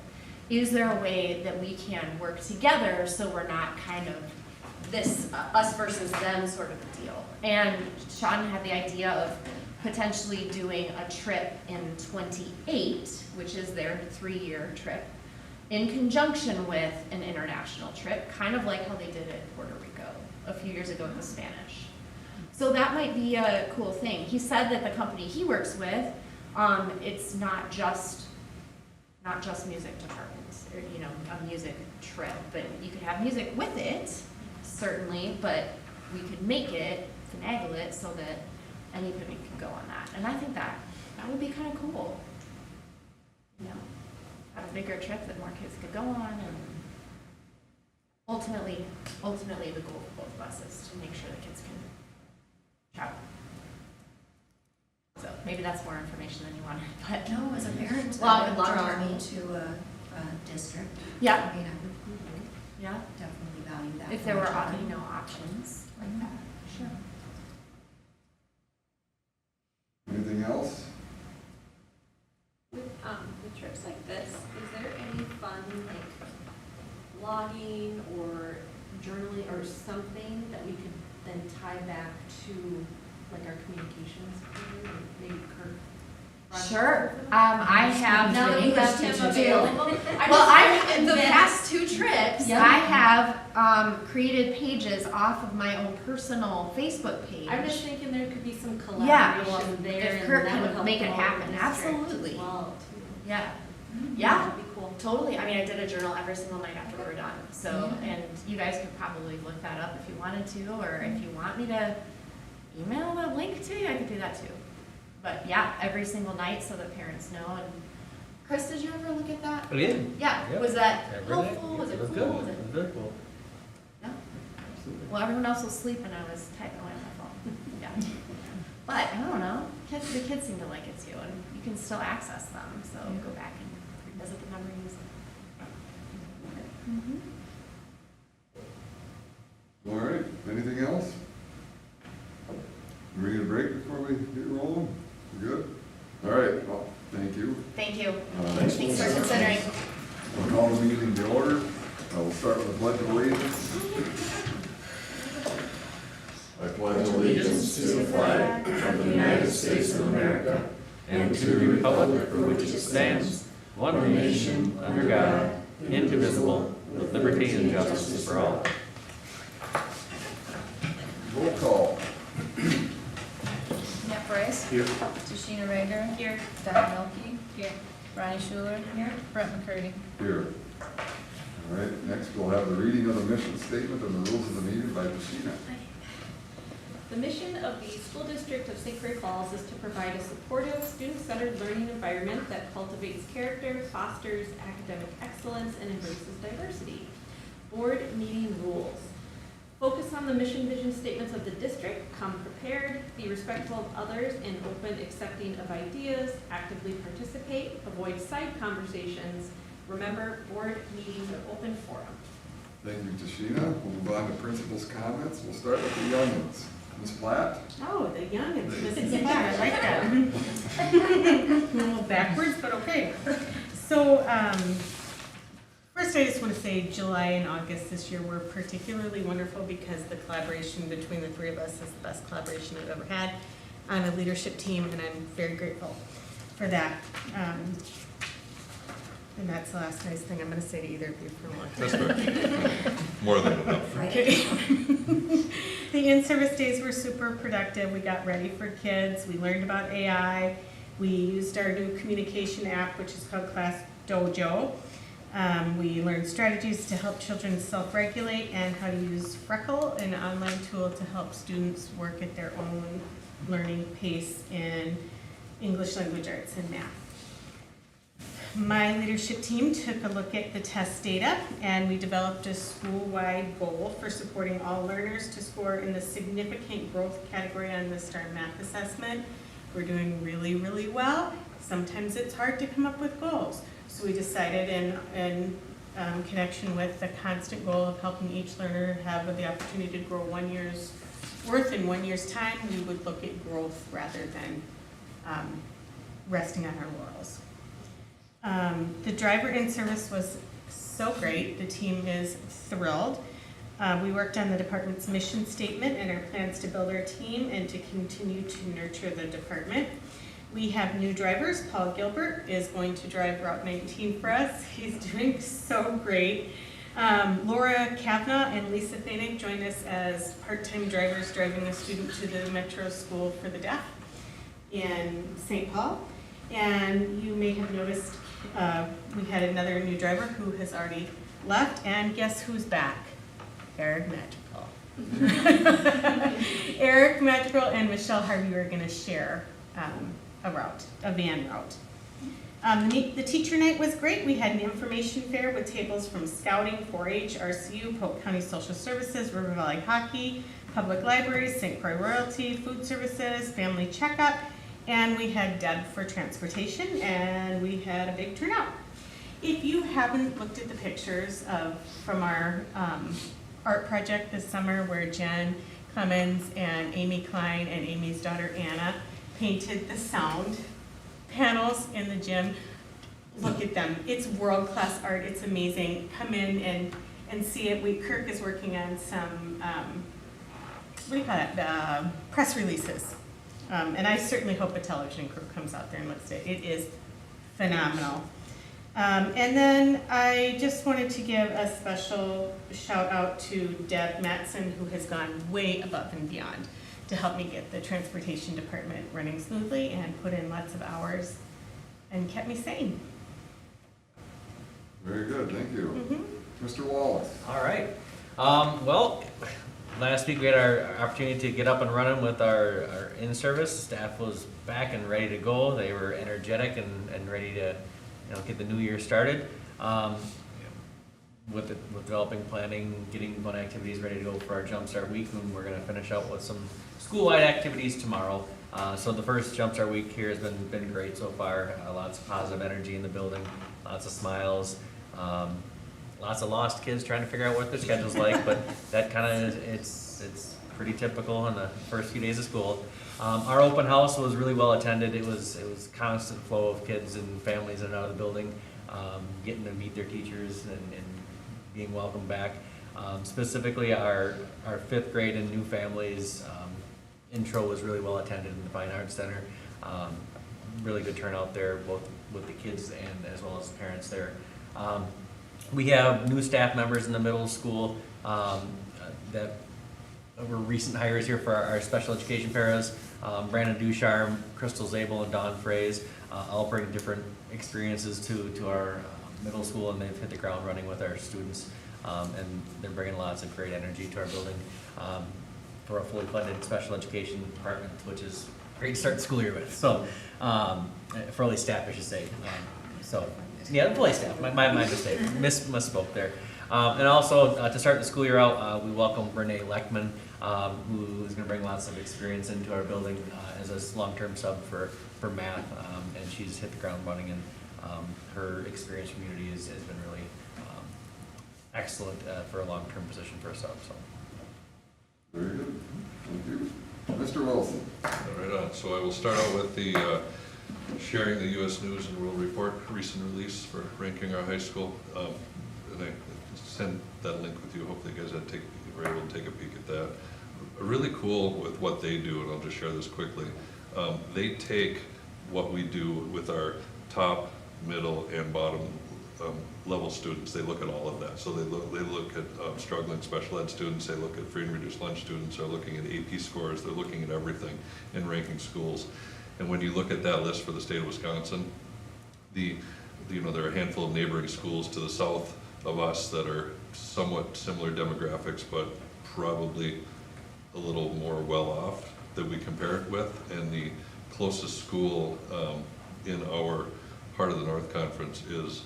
Is there a way that we can work together so we're not kind of this us versus them sort of a deal? And Sean had the idea of potentially doing a trip in 28, which is their 3-year trip, in conjunction with an international trip, kind of like how they did it in Puerto Rico a few years ago with the Spanish. So that might be a cool thing. He said that the company he works with, it's not just music departments, or, you know, a music trip, but you could have music with it, certainly, but we could make it, finagle it, so that anybody can go on that. And I think that would be kind of cool. You know, have a bigger trip that more kids could go on, and ultimately the goal for both of us is to make sure the kids can travel. So maybe that's more information than you wanted, but. No, as a parent, Long- that would draw long-term. me to a district. Yeah. I mean, I would Yeah, definitely value that. if for there my were, child. you know, options like that, sure. Anything else? With trips like this, is there any fun, like, logging or journaling or something that we could then tie back to, like, our communications plan? Or maybe Kirk Sure, I have. Now that you have him available. Well, in the past 2 trips, Yeah. I have created pages off of my own personal Facebook page. I'm just thinking there could be some Yeah, collaboration there. if and Kurt that can would help make it promote happen, the district absolutely. as well, too. Yeah, yeah, That'd be cool. totally. I mean, I did a journal every single night after we were done. So, Mm-hmm. and you guys could probably look that up if you wanted to, or if you want me to email the link to you, I could do that too. But yeah, every single night so that parents know. And Chris, did you ever look at that? Oh, yeah. Yeah, Yep. was that Every night. helpful? Was it was cool? good. Was It it? was very cool. No? Absolutely. Well, everyone else was sleeping, I was typing away on my phone. Yeah. But, I don't know, the kids seem to like it too, and you can still access them, so go back and revisit the memories. Mhm. All right, anything else? Do we need a break before we get rolling? We good? All right, well, thank you. Thank you. Thanks, Thanks for considering. We'll call the meeting to order. We'll start with the pledge of allegiance. I pledge allegiance to the flag of the United States of America And to the republic for which it stands, one nation, under God, indivisible, with liberty and justice for all. Roll call. Matt Bryce. Here. Tashina Rager. Here. Don Milkey. Here. Ronnie Schuler. Here. Brett McCurdy. Here. All right, next we'll have the reading of the mission statement and the rules of the meeting by Tashina. The mission of the School District of St. Croix Falls is to provide a supportive, student-centered learning environment that cultivates character, fosters academic excellence, and embraces diversity. Board meeting rules. Focus on the mission vision statements of the district, come prepared, be respectful of others, and open, accepting of ideas, actively participate, avoid side conversations. Remember, board meetings are open forum. Thank you, Tashina. We'll move on to principal's comments. We'll start with the young ones. Ms. Platt? Oh, the youngins, Mrs. Blair, I like that. A little backwards, but okay. So, first I just want to say July and August this year were particularly wonderful because the collaboration between the 3 of us is the best collaboration I've ever had on a leadership team, and I'm very grateful for that. And that's the last nice thing I'm going to say to either of you for a long time. That's right. More than enough. Okay. The in-service days were super productive. We got ready for kids. We learned about AI. We used our new communication app, which is called Class Dojo. We learned strategies to help children self-regulate and how to use Freckle, an online tool to help students work at their own learning pace in English language arts and math. My leadership team took a look at the test data, and we developed a school-wide goal for supporting all learners to score in the significant growth category on the STAR math assessment. We're doing really, really well. Sometimes it's hard to come up with goals. So we decided in connection with the constant goal of helping each learner have the opportunity to grow 1 year's worth in 1 year's time, we would look at growth rather than resting on our laurels. The driver in service was so great. The team is thrilled. We worked on the department's mission statement and our plans to build our team and to continue to nurture the department. We have new drivers. Paul Gilbert is going to drive Route 19 for us. He's doing so great. Laura Kavanaugh and Lisa Thanig join us as part-time drivers driving a student to the Metro School for the Deaf in St. Paul. And you may have noticed we had another new driver who has already left, and guess who's back? Eric Magical. Eric Magical and Michelle Harvey are going to share a van route. The teacher night was great. We had an information fair with tables from Scouting, 4-H, RCU, Polk County Social Services, River Valley Hockey, Public Libraries, St. Croix Royalty, Food Services, Family Checkup, and we had Deb for transportation, and we had a big turnout. If you haven't looked at the pictures from our art project this summer where Jen Clemens and Amy Klein and Amy's daughter Anna painted the sound panels in the gym, look at them. It's world-class art. It's amazing. Come in and see it. Kirk is working on some, what do you call it, press releases And I certainly hope a television crew comes out there and looks at it. It is phenomenal. And then I just wanted to give a special shout out to Deb Matson, who has gone way above and beyond to help me get the transportation department running smoothly and put in lots of hours and kept me sane. Very good, thank you. Mr. Wallace? All right. Well, last week we had our opportunity to get up and running with our in-service. Staff was back and ready to go. They were energetic and ready to, get the new year started. With developing, planning, getting fun activities ready to go for our Jumpstart Week, and we're gonna finish out with some school-wide activities tomorrow. So the first Jumpstart Week here has been great so far. Lots of positive energy in the building, lots of smiles. Lots of lost kids trying to figure out what their schedule's like, but that kind of, it's pretty typical in the first few days of school. Our open house was really well attended. It was constant flow of kids and families in and out of the building, getting to meet their teachers and being welcomed back. Specifically, our fifth grade and new families intro was really well attended in the Fine Arts Center. Really good turnout there, both with the kids and as well as the parents there. We have new staff members in the middle school that were recent hires here for our special education paras. Brandon Ducharme, Crystal Zabel, and Don Fraze all bring different experiences to our middle school, and they've hit the ground running with our students, and they're bringing lots of great energy to our building for a fully funded special education department, which is great to start the school year with. So, for all these staff, I should say. Yeah, the play staff, my mistake, misspoke there. And also, to start the school year out, we welcome Renee Leckman, who is gonna bring lots of experience into our building as a long-term sub for math, and she's hit the ground running, and her experience from Unity has been really excellent for a long-term position for a sub, so. Very good, thank you. Mr. Wilson? Right on. So I will start out with the sharing the U.S. News and World Report recent release for ranking our high school. And I sent that link with you. Hopefully you guys were able to take a peek at that. Really cool with what they do, and I'll just share this quickly. They take what we do with our top, middle, and bottom level students. They look at all of that. So they look at struggling special ed students. They look at free and reduced lunch students. They're looking at AP scores. They're looking at everything in ranking schools. And when you look at that list for the state of Wisconsin, there are a handful of neighboring schools to the south of us that are somewhat similar demographics, but probably a little more well-off that we compare it with. And the closest school in our part of the North Conference is,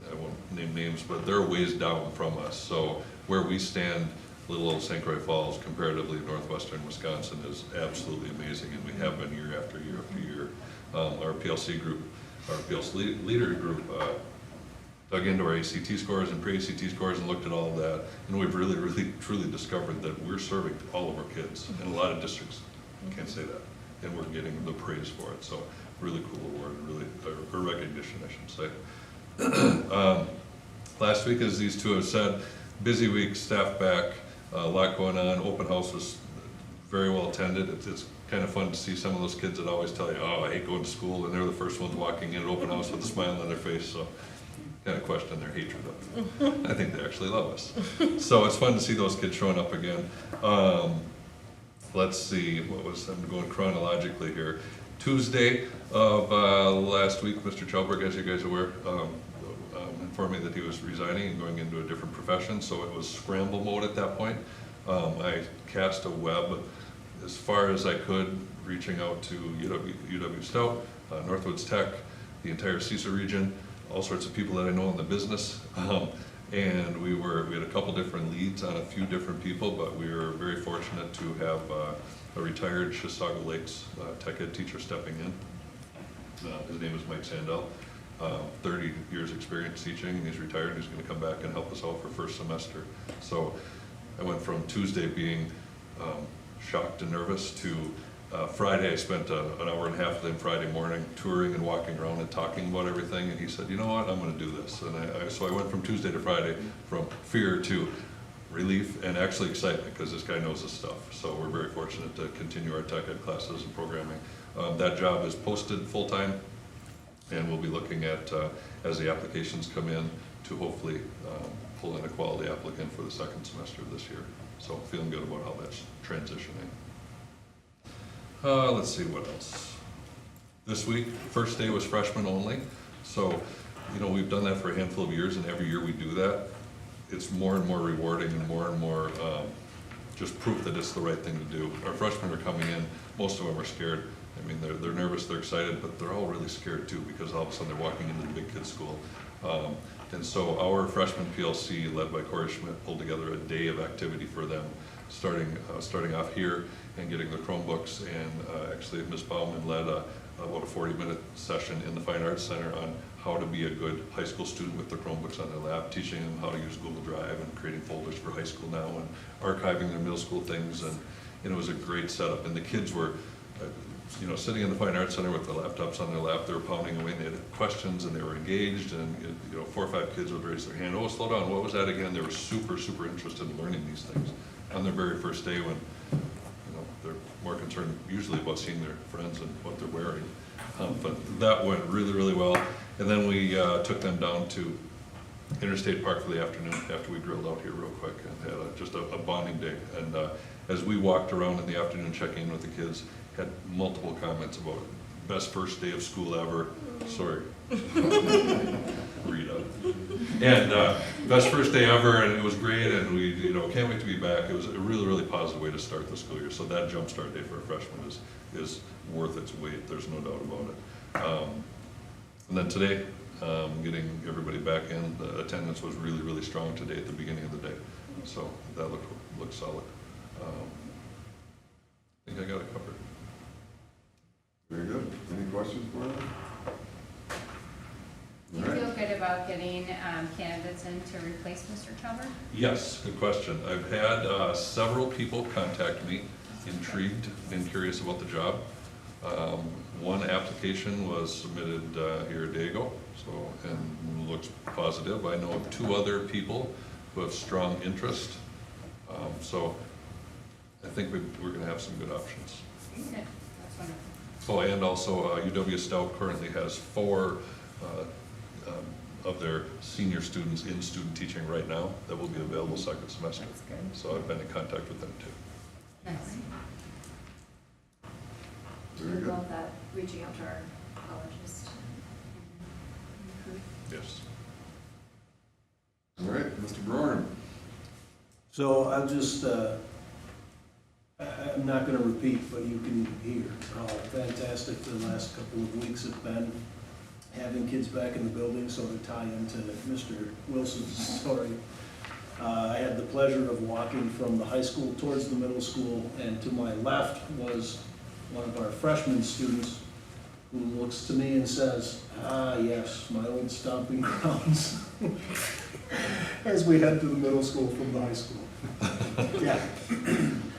I won't name names, but they're a ways down from us. So where we stand, little old St. Croix Falls, comparatively northwestern Wisconsin, is absolutely amazing, and we have been year after year after year. Our PLC group, our PLC leader group, dug into our ACT scores and pre-ACT scores and looked at all of that, and we've really, really, truly discovered that we're serving all of our kids, and a lot of districts can't say that, and we're getting the praise for it. So really cool award, really, or recognition, I should say. Last week, as these two have said, busy week, staff back, a lot going on. Open house was very well attended. It's kind of fun to see some of those kids that always tell you, oh, I hate going to school, and they're the first ones walking in an open house with a smile on their face, so kind of question their hatred of them. I think they actually love us. So it's fun to see those kids showing up again. Let's see, I'm going chronologically here. Tuesday of last week, Mr. Chalberg, as you guys are aware, informed me that he was resigning and going into a different profession, so it was scramble mode at that point. I cast a web as far as I could, reaching out to UW Stout, Northwoods Tech, the entire CISA region, all sorts of people that I know in the business. And we had a couple different leads on a few different people, but we were very fortunate to have a retired Chisago Lakes tech ed teacher stepping in. His name is Mike Sandell. 30 years experience teaching, and he's retired. He's going to come back and help us out for first semester. So I went from Tuesday being shocked and nervous to Friday. I spent an hour and a half with him Friday morning touring and walking around and talking about everything, and he said, you know what, I'm going to do this. And so I went from Tuesday to Friday from fear to, relief and actually excitement, because this guy knows his stuff. So we're very fortunate to continue our tech ed classes and programming. That job is posted full-time, and we'll be looking at, as the applications come in, to hopefully pull in a quality applicant for the second semester of this year. So feeling good about how that's transitioning. Let's see what else. This week, first day was freshmen only. So, you know, we've done that for a handful of years, and every year we do that. It's more and more rewarding and more just proof that it's the right thing to do. Our freshmen are coming in, most of them are scared. I mean, they're nervous, they're excited, but they're all really scared too, because all of a sudden they're walking into the big kids' school. And so our freshman PLC, led by Corey Schmidt, pulled together a day of activity for them, starting off here and getting the Chromebooks. And actually, Ms. Bauman led about a 40-minute session in the Fine Arts Center on how to be a good high school student with the Chromebooks on their lap, teaching them how to use Google Drive and creating folders for high school now and archiving their middle school things. And it was a great setup. And the kids were, you know, sitting in the Fine Arts Center with the laptops on their lap, they were pounding away, and they had questions, and they were engaged, and, you know, 4 or 5 kids would raise their hand, oh, slow down, what was that again? They were super interested in learning these things on their very first day, when, you know, they're more concerned usually about seeing their friends and what they're wearing. But that went really well. And then we took them down to Interstate Park for the afternoon after we drilled out here real quick, and had just a bonding day. And as we walked around in the afternoon checking in with the kids, had multiple comments about best first day of school ever. Sorry, Rita. And best first day ever, and it was great, and we, you know, can't wait to be back. It was a really positive way to start the school year. So that jumpstart day for a freshman is worth its weight. There's no doubt about it. And then today, getting everybody back in, the attendance was really strong today at the beginning of the day. So that looked solid. I think I got it covered. Very good. Any questions for them? Do you feel good about getting candidates in to replace Mr. Kelber? Yes, good question. I've had several people contact me, intrigued and curious about the job. One application was submitted here a day ago, so, and looks positive. I know of 2 other people who have strong interest. So I think we're going to have some good options. Good, that's wonderful. Oh, and also UW Stout currently has 4 of their senior students in student teaching right now that will be available second semester. That's good. So I've been in contact with them too. Nice. Very We good. love that, reaching out to our colleges to recruit. Yes. All right, Mr. Brown. So I'll just, I'm not gonna repeat, but you can hear how fantastic the last couple of weeks have been. Having kids back in the building, so to tie into Mr. Wilson's story. I had the pleasure of walking from the high school towards the middle school, and to my left was one of our freshman students who looks to me and says, ah, yes, my old stomping grounds, as we head to the middle school from the high school. Yeah.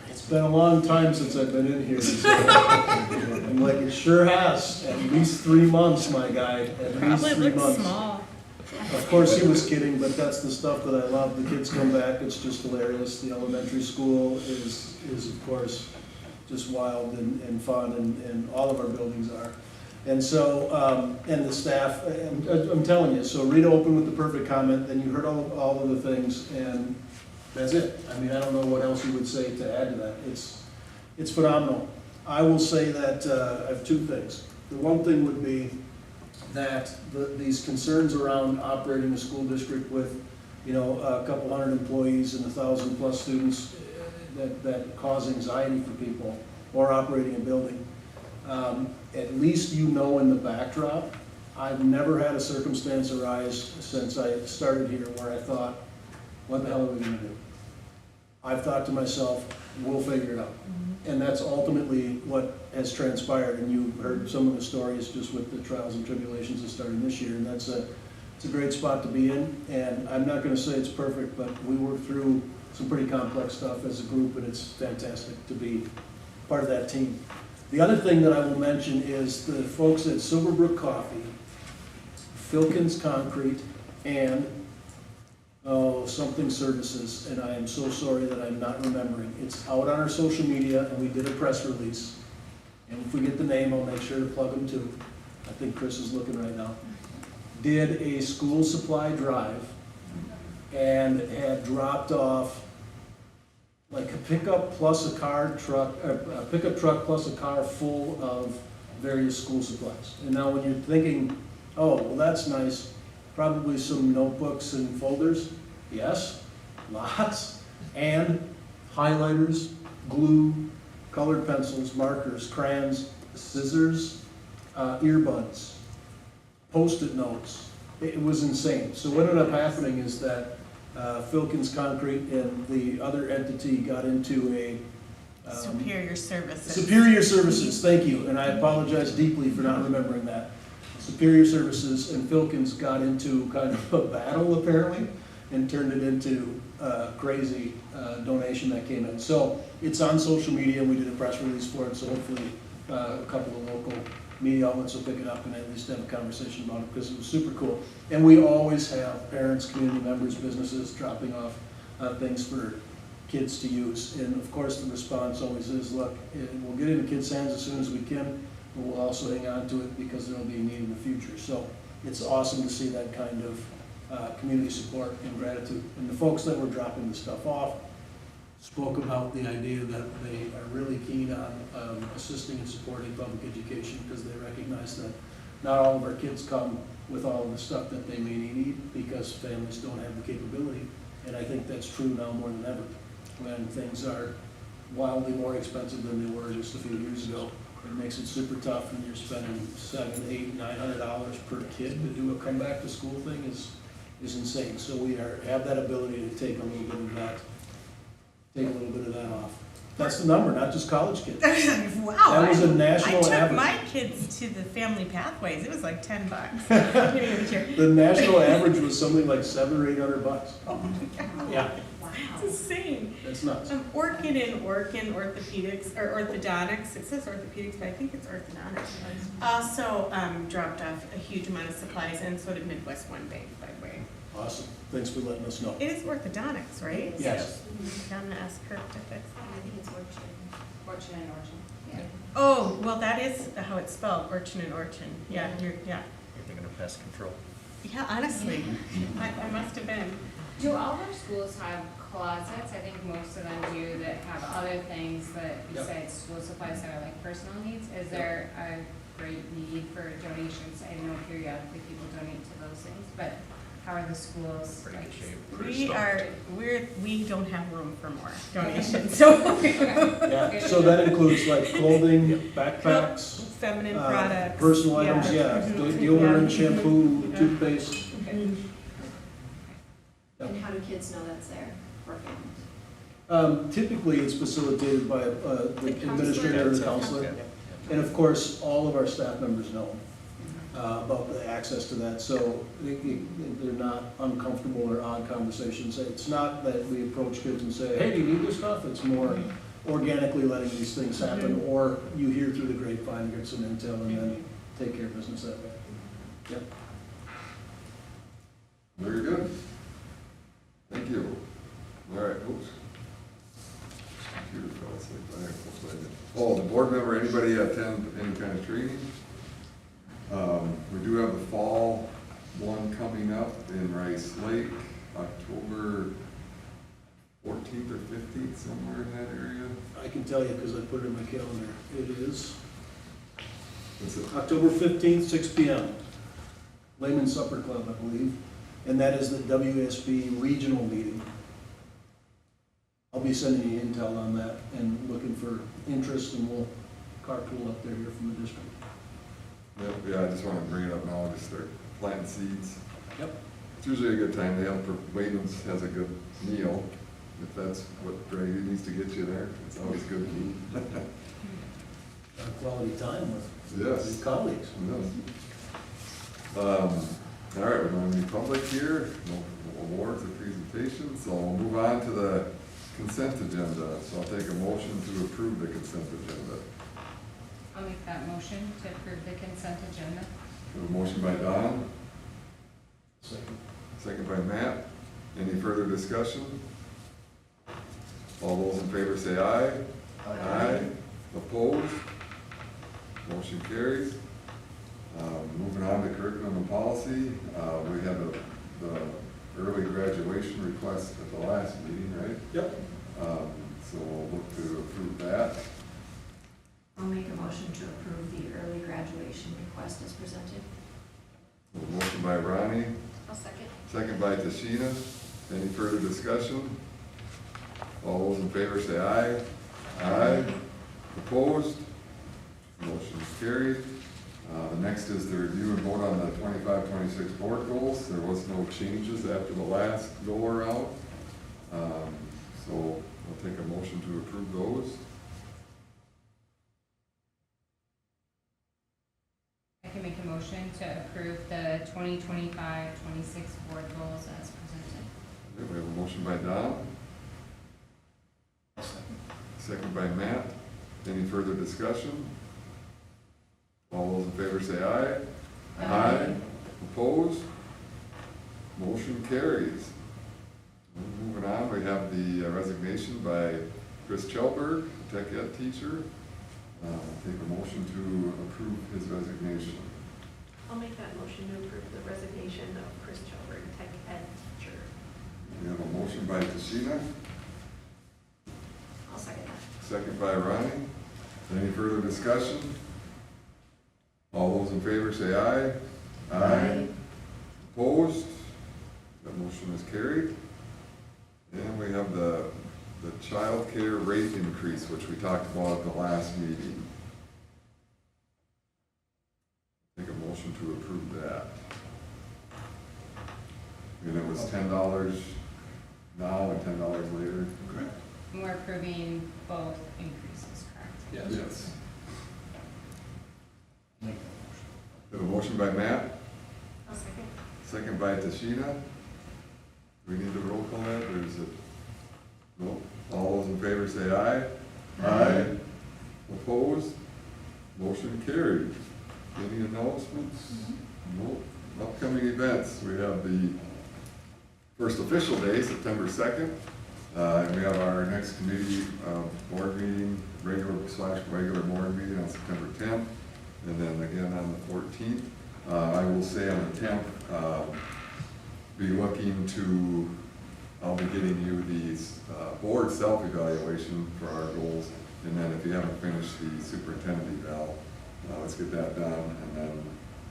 It's been a long time since I've been in here. So I'm like, it sure has. At least 3 months, my guy. At least Probably 3 looks months. small. Of course, he was kidding, but that's the stuff that I love. The kids come back, it's just hilarious. The elementary school is of course, just wild and fun, and all of our buildings are. And so, and the staff, I'm telling you, so Rita opened with the perfect comment, then you heard all of the things, and that's it. I mean, I don't know what else you would say to add to that. It's phenomenal. I will say that I have 2 things. The one thing would be that these concerns around operating a school district with, you know, a couple hundred employees and 1,000+ students that cause anxiety for people, or operating a building. At least you know in the backdrop, I've never had a circumstance arise since I started here where I thought, what the hell are we gonna do? I've thought to myself, we'll figure it out. And that's ultimately what has transpired, and you heard some of the stories just with the trials and tribulations of starting this year, and it's a great spot to be in. And I'm not gonna say it's perfect, but we worked through some pretty complex stuff as a group, and it's fantastic to be part of that team. The other thing that I will mention is the folks at Silverbrook Coffee, Filkins Concrete, and Oh, something services, and I am so sorry that I'm not remembering. It's out on our social media, and we did a press release. And if we get the name, I'll make sure to plug them too. I think Chris is looking right now. Did a school supply drive and had dropped off like a pickup plus a a pickup truck plus a car full of various school supplies. And now when you're thinking, oh, well, that's nice, probably some notebooks and folders, yes, lots, and highlighters, glue, colored pencils, markers, crayons, scissors, earbuds, Post-it notes. It was insane. So what ended up happening is that Filkins Concrete and the other entity got into a Superior Services. Superior Services, thank you, and I apologize deeply for not remembering that. Superior Services and Filkins got into kind of a battle apparently, and turned it into a crazy donation that came in. So it's on social media, and we did a press release for it, so hopefully a couple of local media outlets will pick it up and at least have a conversation about it, because it was super cool. And we always have parents, community members, businesses dropping off things for kids to use. And of course, the response always is, look, we'll get it in kids' hands as soon as we can, but we'll also hang on to it because there'll be a need in the future. So it's awesome to see that kind of community support and gratitude. And the folks that were dropping the stuff off spoke about the idea that they are really keen on assisting and supporting public education, because they recognize that not all of our kids come with all of the stuff that they may need because families don't have the capability. And I think that's true now more than ever, when things are wildly more expensive than they were just a few years ago. It makes it super tough when you're spending $700, $800, $900 per kid to do a come back to school thing is insane. So we have that ability to take a little bit of that off. That's the number, not just college kids. Wow. That was a national I took average. my kids to the family pathways. It was like $10. The national average was something like $700 or $800. Oh my God. Yeah, It's insane. that's nuts. Orkin orthopedics, or orthodontics, it says orthopedics, but I think it's orthodontics. Also dropped off a huge amount of supplies, and so did Midwest One Bank, by the way. Awesome. Thanks for letting us know. It is orthodontics, right? Yes. I'm gonna ask Kirk to fix I think it's Fortune and Origin. Yeah. Oh, well, that is how it's spelled, Orchin and Orchin. Yeah, You're thinking of pest control. Yeah, honestly, I must have been. Do all of our schools have closets? I think most of them do, that have other things that Yep. besides school supplies that are like personal needs. Is there a great need for donations? I know periodically people donate to those things, but how are the schools? Pretty like, good shape. Pretty We don't have room for more donations, so. Yeah, so that includes like clothing, backpacks, Feminine products. personal items, yeah, Mhm. deodorant, shampoo, toothpaste. Mhm. And how do kids know that's there for families? Typically, it's facilitated by the administrator or the counselor. Yeah. And of course, all of our staff members know about the access to that, so they're not uncomfortable or odd conversations. It's not that we approach kids and say, hey, do you need this stuff? It's more organically letting these things happen, or you hear through the grapevine, get some intel, and then take care of business that way. Yep. Very good. Thank you. All right, oops. Computer fell asleep. Oh, the board member, anybody attend any kind of training? We do have the fall one coming up in Rice Lake, October 14th or 15th, somewhere in that area. I can tell you because I put it in my calendar. It is It's a- October 15th, 6 PM. Layman Supper Club, I believe, and that is the WSB regional meeting. I'll be sending you intel on that and looking for interest, and we'll carpool up there here from the district. Yep, yeah, I just wanted to bring it up now, just start planting seeds. Yep. It's usually a good time. They have, Wayman's has a good meal, if that's what Grady needs to get you there. It's always good to eat. Quality time with Yes. colleagues. All right, we don't have any public here, no awards or presentations, so we'll move on to the consent agenda. So I'll take a motion to approve the consent agenda. I'll make that motion to approve the consent agenda. We have a motion by Don, Second. second by Matt. Any further discussion? All those in favor say aye. Aye. Opposed? Motion carries. Moving on to curriculum and policy, we had the early graduation request at the last meeting, right? Yep. So we'll look to approve that. I'll make a motion to approve the early graduation request as presented. Motion by Ronnie, I'll second. second by Tashina. Any further discussion? All those in favor say aye. Aye. Opposed? Motion is carried. The next is the review and vote on the 25-26 board goals. There was no changes after the last go around. So we'll take a motion to approve those. I can make a motion to approve the 2025-26 board goals as presented. Okay, we have a motion by Don, second by Matt. Any further discussion? All those in favor say aye. Aye. Opposed? Motion carries. Moving on, we have the resignation by Chris Chelberg, tech ed teacher. Take a motion to approve his resignation. I'll make that motion to approve the resignation of Chris Chelberg, tech ed teacher. We have a motion by Tashina, I'll second that. second by Ronnie. Any further discussion? All those in favor say aye. Aye. Opposed? That motion is carried. And we have the child care rate increase, which we talked about at the last meeting. Take a motion to approve that. And it was $10 now and $10 later. Correct. And we're approving both increases, correct? Yes. We have a motion by Matt, I'll second. second by Tashina. Do we need to roll call that, or is it? No. All those in favor say aye. Aye. Opposed? Motion carried. Any announcements? No. Upcoming events, we have the first official day, September 2nd. And we have our next committee board meeting, regular board meeting on September 10th. And then again on the 14th. I will say on the 10th, be looking to, I'll be getting you the board self-evaluation for our goals. And then if you haven't finished the superintendent eval, let's get that done, and then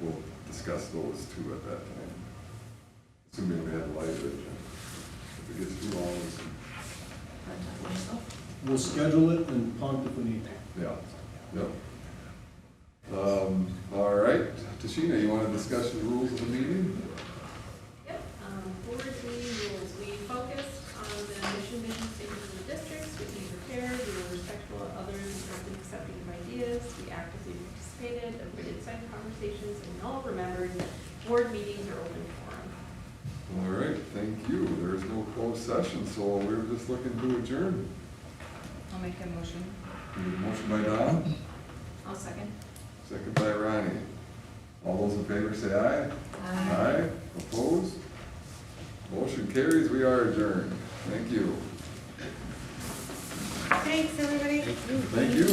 we'll discuss those two at that time. Assuming we have a light agenda. If it gets too long, we can. We'll schedule it and punt if we need to. Yeah, yep. All right, Tashina, you want to discuss the rules of the meeting? Yep, board meeting rules, we focused on the mission, vision statements of the districts, we be prepared, we were respectful of others and open accepting of ideas, we actively participated, avoided side conversations, and all remembered that board meetings are open forum. All right, thank you. There's no closed session, so we're just looking to adjourn. I'll make a motion. We have a motion by Don, I'll second. second by Ronnie. All those in favor say aye. Aye. Opposed? Motion carries. We are adjourned. Thank you. Thanks, everybody. Thank you.